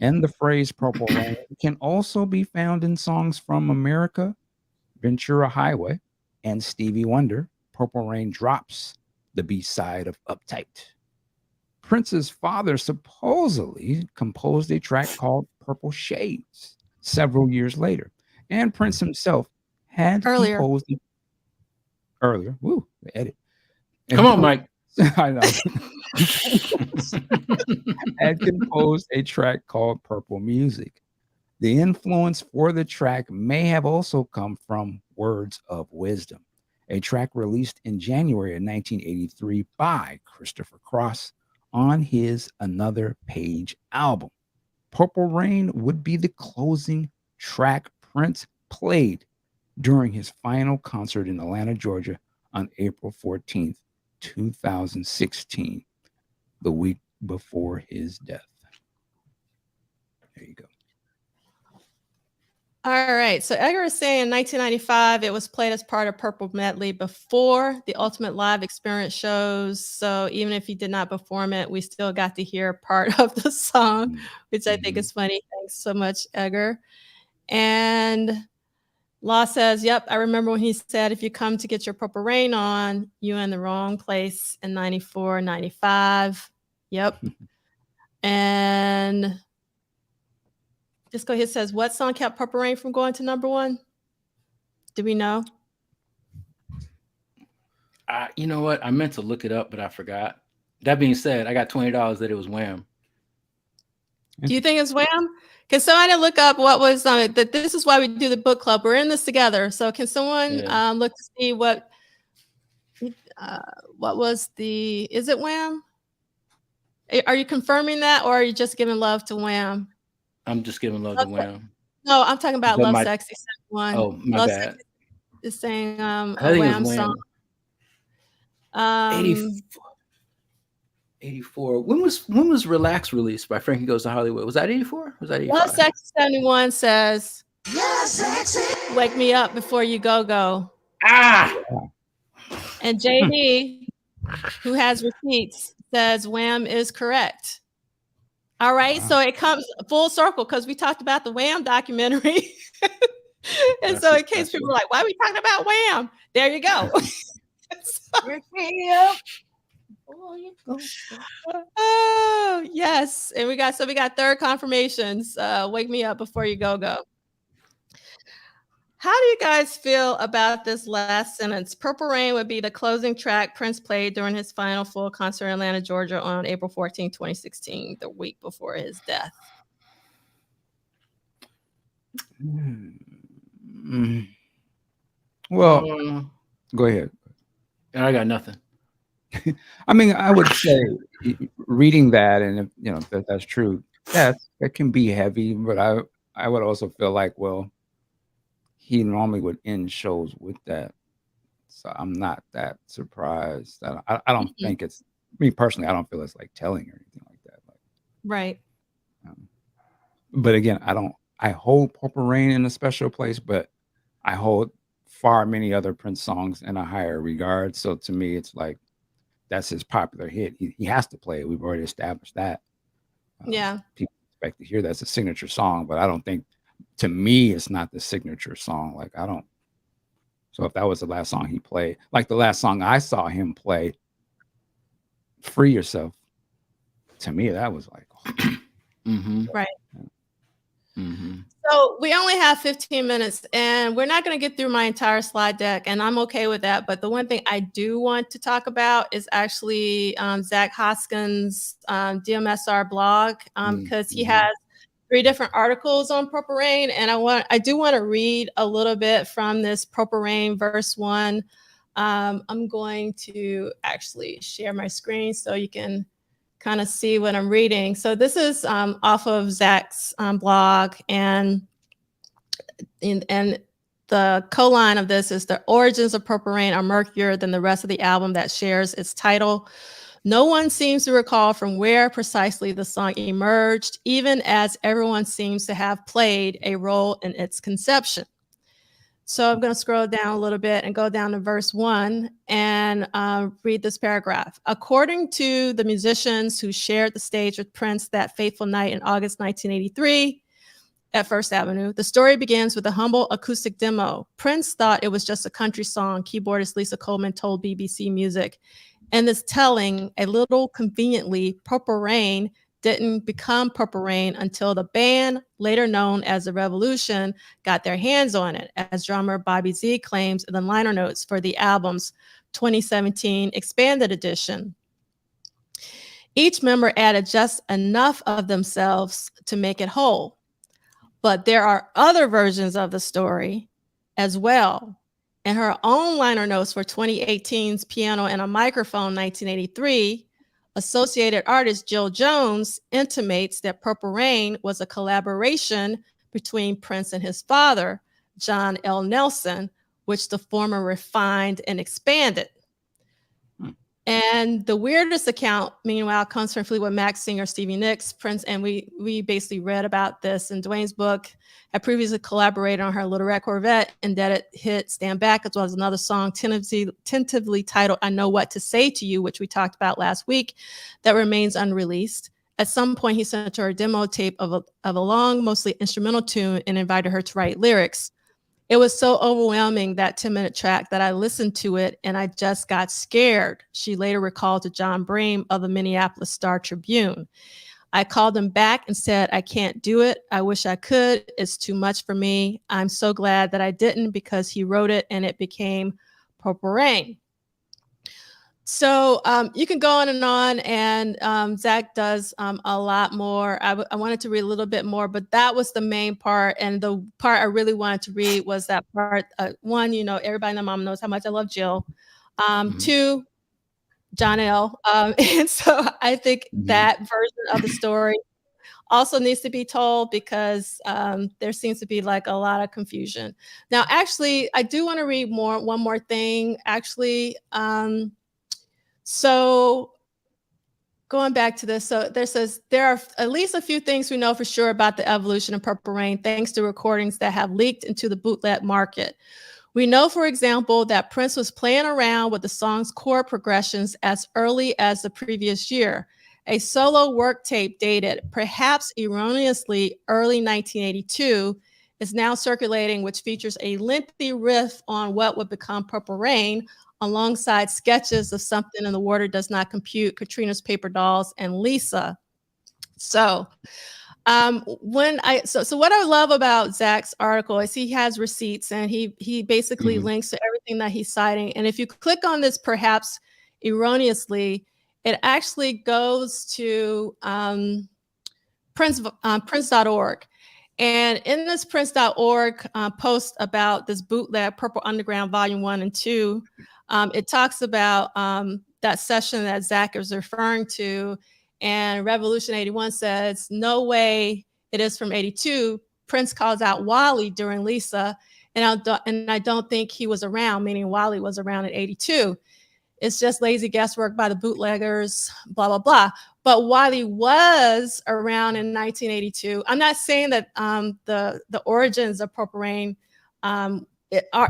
And the phrase Purple Rain can also be found in songs from America, Ventura Highway, and Stevie Wonder. Purple Rain drops the B-side of Uptight. Prince's father supposedly composed a track called Purple Shades several years later. And Prince himself had composed it earlier. Woo, the edit. Come on, Mike. I know. Had composed a track called Purple Music. The influence for the track may have also come from Words of Wisdom, a track released in January of 1983 by Christopher Cross on his Another Page album. Purple Rain would be the closing track Prince played during his final concert in Atlanta, Georgia on April 14th, 2016, the week before his death. There you go. All right. So Edgar is saying in 1995, it was played as part of Purple Medley before the Ultimate Live Experience shows. So even if he did not perform it, we still got to hear part of the song, which I think is funny. Thanks so much, Edgar. And Law says, yep, I remember when he said, if you come to get your Purple Rain on, you're in the wrong place in 94, 95. Yep. And Disco Hit says, what song kept Purple Rain from going to number 1? Do we know? You know what? I meant to look it up, but I forgot. That being said, I got $20 that it was Wham. Do you think it's Wham? Can somebody look up what was that? This is why we do the book club. We're in this together. So can someone look to see what was the? Is it Wham? Are you confirming that, or are you just giving love to Wham? I'm just giving love to Wham. No, I'm talking about Love Sexy one. Oh, my Love bad. Sexy is saying I a think Wham it was Wham. song. 84. When was Relax released by Frankie Goes to Hollywood? Was that 84? Was that 85? Love Sexy 71 says, "Wake me up before you go." And JD, who has receipts, says Wham is correct. All right, so it comes full circle because we talked about the Wham documentary. And so in case people are like, why are we talking about Wham? There you go. Wake me up. Oh, yes. And we got third confirmations. Wake me up before you go. How do you guys feel about this last sentence? Purple Rain would be the closing track Prince played during his final full concert in Atlanta, Georgia on April 14, 2016, the week before his death. Well, go ahead. I got nothing. I mean, I would say reading that, and if that's true, that can be heavy, but I would also feel like, well, he normally would end shows with that. So I'm not that surprised. I don't think it's, me personally, I don't feel it's like telling or anything like that. Right. But again, I hold Purple Rain in a special place, but I hold far many other Prince songs in a higher regard. So to me, it's like, that's his popular hit. He has to play it. We've already established that. Yeah. People expect to hear that's a signature song, but I don't think, to me, it's not the signature song. Like, I don't. So if that was the last song he played, like the last song I saw him play, Free Yourself, to me, that was like, right. So we only have 15 minutes and we're not going to get through my entire slide deck, and I'm okay with that. But the one thing I do want to talk about is actually Zach Hoskins' DMSR blog, because he has 3 different articles on Purple Rain, and I do want to read a little bit from this Purple Rain verse 1. I'm going to actually share my screen so you can kind of see what I'm reading. So this is off of Zach's blog, and the co-line of this is: the origins of Purple Rain are murkier than the rest of the album that shares its title. No one seems to recall from where precisely the song emerged, even as everyone seems to have played a role in its conception. So I'm going to scroll down a little bit and go down to verse 1 and read this paragraph. According to the musicians who shared the stage with Prince that fateful night in August 1983 at First Avenue, the story begins with a humble acoustic demo. Prince thought it was just a country song, keyboardist Lisa Coleman told BBC Music. And this telling, a little conveniently, Purple Rain didn't become Purple Rain until the band, later known as The Revolution, got their hands on it, as drummer Bobby Z claims in the liner notes for the album's 2017 expanded edition. Each member added just enough of themselves to make it whole. But there are other versions of the story as well. In her own liner notes for 2018's Piano and a Microphone 1983, Associated artist Jill Jones intimates that Purple Rain was a collaboration between Prince and his father, John L. Nelson, which the former refined and expanded. And the weirdest account, meanwhile, comes from Fleetwood Mac singer Stevie Nicks. Prince, and we basically read about this in Duane's book, had previously collaborated on her Little Red Corvette, and that it hit Stand Back, as well as another song tentatively titled I Know What to Say to You, which we talked about last week, that remains unreleased. At some point, he sent her a demo tape of a long, mostly instrumental tune and invited her to write lyrics. It was so overwhelming, that 10-minute track, that I listened to it and I just got scared, she later recalled to John Bream of the Minneapolis Star-Tribune. I called him back and said, I can't do it. I wish I could. It's too much for me. I'm so glad that I didn't, because he wrote it and it became Purple Rain. So you can go on, and Zach does a lot more. I wanted to read a little bit more, but that was the main part. And the part I really wanted to read was that part. One, everybody in the mom knows how much I love Jill. Two, John L. And so I think that version of the story also needs to be told, because there seems to be like a lot of confusion. Now, actually, I do want to read one more thing, actually. So going back to this, so there are at least a few things we know for sure about the evolution of Purple Rain, thanks to recordings that have leaked into the bootleg market. We know, for example, that Prince was playing around with the song's chord progressions as early as the previous year. A solo work tape dated, perhaps erroneously, early 1982 is now circulating, which features a lengthy riff on what would become Purple Rain, alongside sketches of Something in the Water Does Not Compute, Katrina's Paper Dolls, and Lisa. So what I love about Zach's article is he has receipts, and he basically links to everything that he's citing. And if you click on this, perhaps erroneously, it actually goes to Prince.org. And in this Prince.org post about this bootleg Purple Underground Volume 1 and 2, it talks about that session that Zach is referring to. And Revolution 81 says, no way it is from 82. Prince calls out Wally during Lisa, and I don't think he was around, meaning Wally was around in 82. It's just lazy guesswork by the bootleggers, blah, blah, blah. But Wally was around in 1982. I'm not saying that the origins of Purple Rain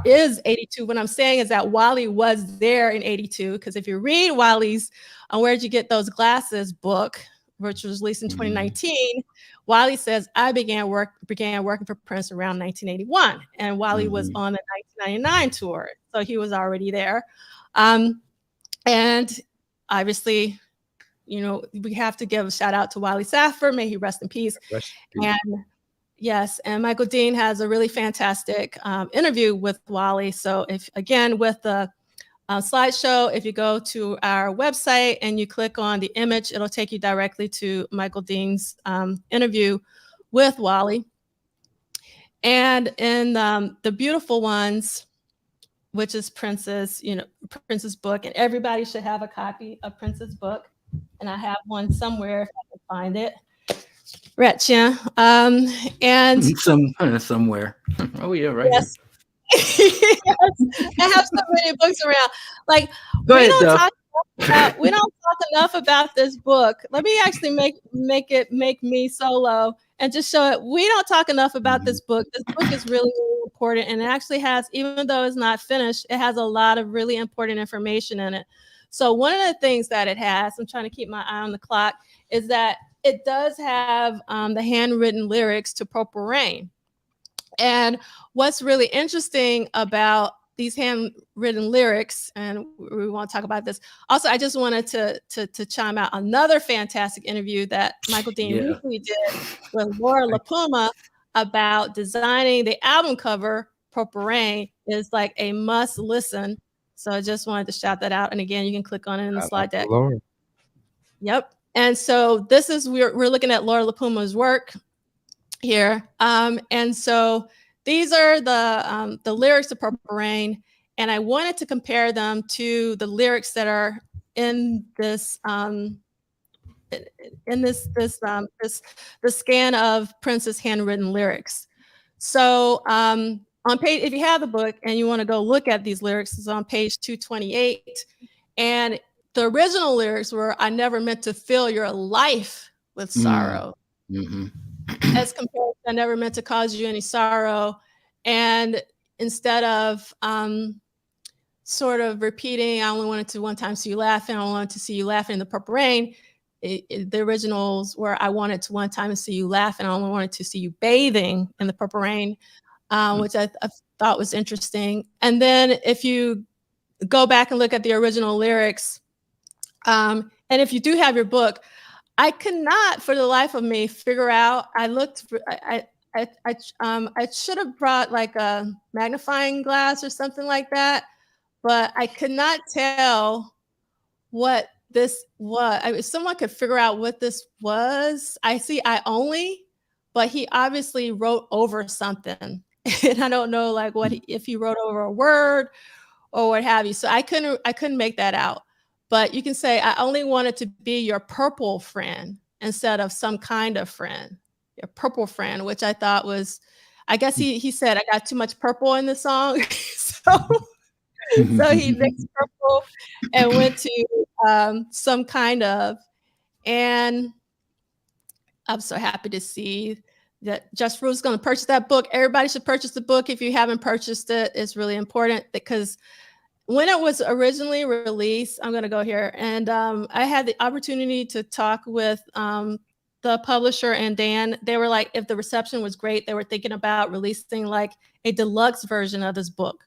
is 82. What I'm saying is that Wally was there in 82, because if you read Wally's Where'd You Get Those Glasses book, which was released in 2019, Wally says, I began working for Prince around 1981, and Wally was on the 1999 tour, so he was already there. And obviously, we have to give a shout out to Wally Safford. May he rest in peace. And yes, and Michael Dean has a really fantastic interview with Wally. So with the slideshow, if you go to our website and you click on the image, it'll take you directly to Michael Dean's interview with Wally. And in The Beautiful Ones, which is Prince's book, and everybody should have a copy of Prince's book. And I have one somewhere if I can find it. Retcha. And somewhere. Oh yeah, right. Yes. Yes. I have so many books around. Like, we don't talk enough about this book. Let me actually make me solo and just show it. We don't talk enough about this book. This book is really, really important, and it actually has, even though it's not finished, it has a lot of really important information in it. So one of the things that it has, I'm trying to keep my eye on the clock, is that it does have the handwritten lyrics to Purple Rain. And what's really interesting about these handwritten lyrics, and we want to talk about this. Also, I just wanted to chime out another fantastic interview that Michael Dean recently did with Laura LaPuma about designing the album cover. Purple Rain is like a must listen. So I just wanted to shout that out. And again, you can click on it in the slide deck. Lord. Yep. And so this is, we're looking at Laura LaPuma's work here. And so these are the lyrics of Purple Rain, and I wanted to compare them to the lyrics that are in this the scan of Prince's handwritten lyrics. So on page, if you have the book and you want to go look at these lyrics, it's on page 228, and the original lyrics were, "I never meant to fill your life with sorrow." As compared to, "I never meant to cause you any sorrow." And instead of sort of repeating, "I only wanted to one time see you laughing, I wanted to see you laughing in the Purple Rain," the originals were, "I wanted to one time to see you laugh, and I only wanted to see you bathing in the Purple Rain," which I thought was interesting. And then if you go back and look at the original lyrics, and if you do have your book, I could not, for the life of me, figure out. I looked for, I should have brought like a magnifying glass or something like that, but I could not tell what this was. If someone could figure out what this was, I see I only, but he obviously wrote over something. And I don't know like if he wrote over a word or what have you. So I couldn't make that out. But you can say, I only wanted to be your purple friend instead of some kind of friend, your purple friend, which I thought was, I guess he said, I got too much purple in the song. So he mixed purple and went to some kind of, and I'm so happy to see that Just Rule's going to purchase that book. Everybody should purchase the book. If you haven't purchased it, it's really important because when it was originally released, I'm going to go here, and I had the opportunity to talk with the publisher and Dan. They were like, if the reception was great, they were thinking about releasing like a deluxe version of this book.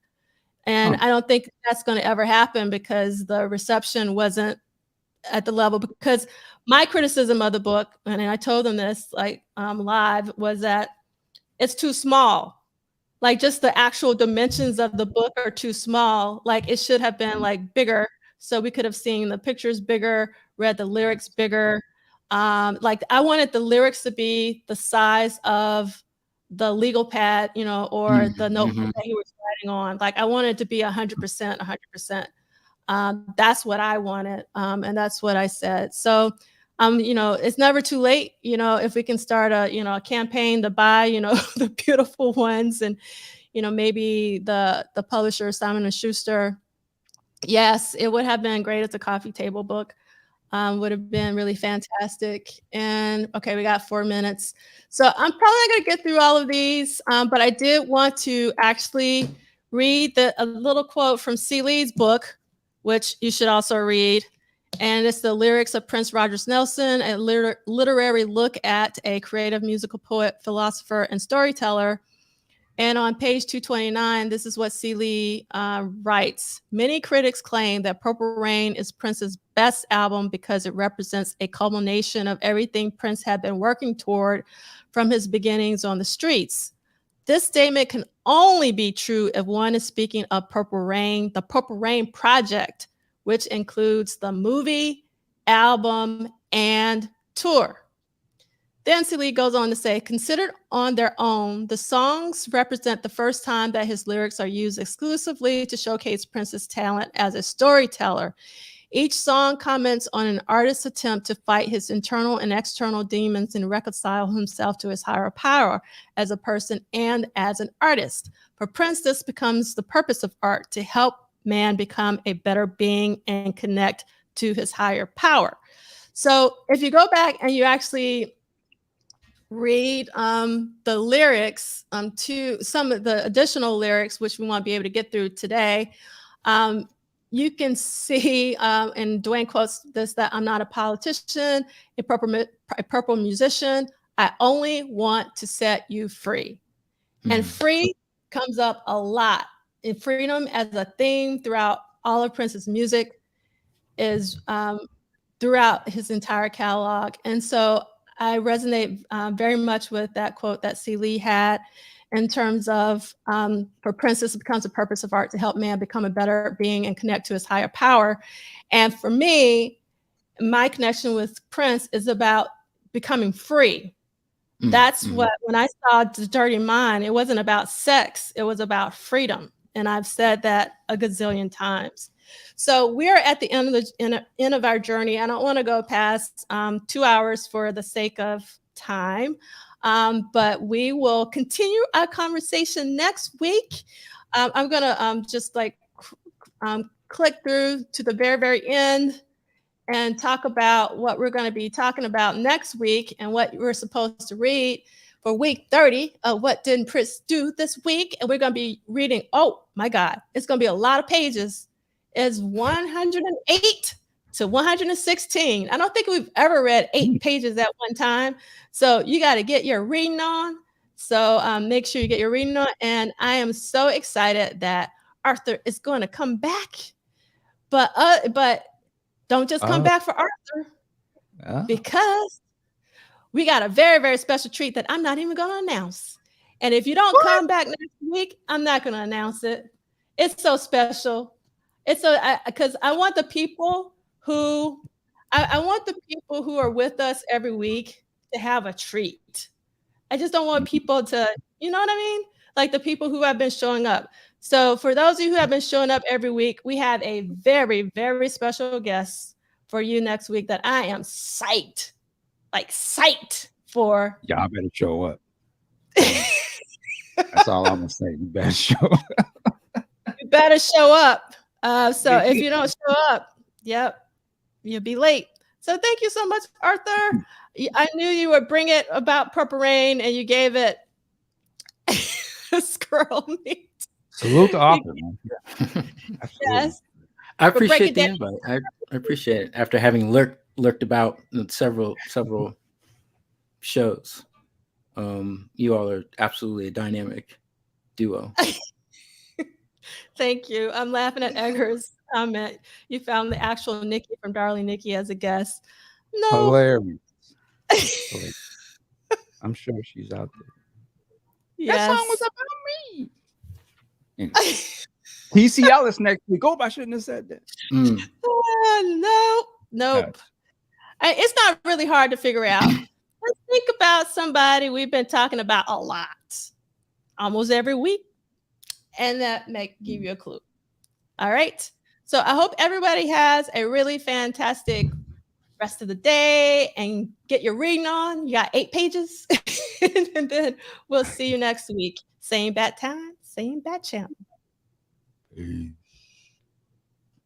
And I don't think that's going to ever happen because the reception wasn't at the level, because my criticism of the book, and I told them this like live, was that it's too small. Like just the actual dimensions of the book are too small. Like it should have been like bigger. So we could have seen the pictures bigger, read the lyrics bigger. Like I wanted the lyrics to be the size of the legal pad, or the notebook that he was writing on. Like I wanted it to be 100%, 100%. That's what I wanted. And that's what I said. So, it's never too late, if we can start a campaign to buy, the beautiful ones, and, maybe the publisher, Simon & Schuster. Yes, it would have been great as a coffee table book. Would have been really fantastic. And okay, we got 4 minutes. So I'm probably not going to get through all of these, but I did want to actually read a little quote from C. Lee's book, which you should also read. And it's the lyrics of Prince Rogers Nelson, a literary look at a creative musical poet, philosopher, and storyteller. And on page 229, this is what C. Lee writes. Many critics claim that Purple Rain is Prince's best album because it represents a culmination of everything Prince had been working toward from his beginnings on the streets. This statement can only be true if one is speaking of Purple Rain, the Purple Rain Project, which includes the movie, album, and tour. Then C. Lee goes on to say, considered on their own, the songs represent the first time that his lyrics are used exclusively to showcase Prince's talent as a storyteller. Each song comments on an artist's attempt to fight his internal and external demons and reconcile himself to his higher power as a person and as an artist. For Prince, this becomes the purpose of art, to help man become a better being and connect to his higher power. So if you go back and you actually read the lyrics to some of the additional lyrics, which we won't be able to get through today, you can see, and Duane quotes this, that I'm not a politician, a purple musician. I only want to set you free. And free comes up a lot. And freedom as a theme throughout all of Prince's music is throughout his entire catalog. And so I resonate very much with that quote that C. Lee had in terms of, for Prince, this becomes the purpose of art, to help man become a better being and connect to his higher power. And for me, my connection with Prince is about becoming free. That's what, when I saw The Dirty Mind, it wasn't about sex, it was about freedom. And I've said that a gazillion times. So we are at the end of our journey. I don't want to go past 2 hours for the sake of time, but we will continue our conversation next week. I'm going to just like click through to the very, very end and talk about what we're going to be talking about next week and what we're supposed to read for week 30 of What Didn't Prince Do This Week. And we're going to be reading, oh my God, it's going to be a lot of pages. It's 108 to 116. I don't think we've ever read 8 pages at one time. So you got to get your reading on. So make sure you get your reading on. And I am so excited that Arthur is going to come back. But don't just come back for Arthur, because we got a very, very special treat that I'm not even going to announce. And if you don't come back next week, I'm not going to announce it. It's so special. It's so, because I want the people who I want the people who are with us every week to have a treat. I just don't want people to, you know what I mean? Like the people who have been showing up. So for those of you who have been showing up every week, we have a very, very special guest for you next week that I am psyched for. Y'all better show up. That's all I'm gonna say. You better show up. You better show up. So if you don't show up, yep, you'll be late. So thank you so much, Arthur. I knew you would bring it about Purple Rain, and you gave it squirrel meat. Salute the author, man. Yes. I appreciate the invite. I appreciate it. After having lurked about in several shows, you all are absolutely a dynamic duo. Thank you. I'm laughing at Edgar's comment. You found the actual Nikki from Darling Nikki as a guest. No. Hilarious. I'm sure she's out there. Yes. That song was about me. Anyway. TCL is next week. Oh, I shouldn't have said that. Nope. It's not really hard to figure out. Let's think about somebody we've been talking about a lot, almost every week, and that may give you a clue. All right. So I hope everybody has a really fantastic rest of the day and get your reading on. You got 8 pages. And then we'll see you next week. Same bat time, same bat channel.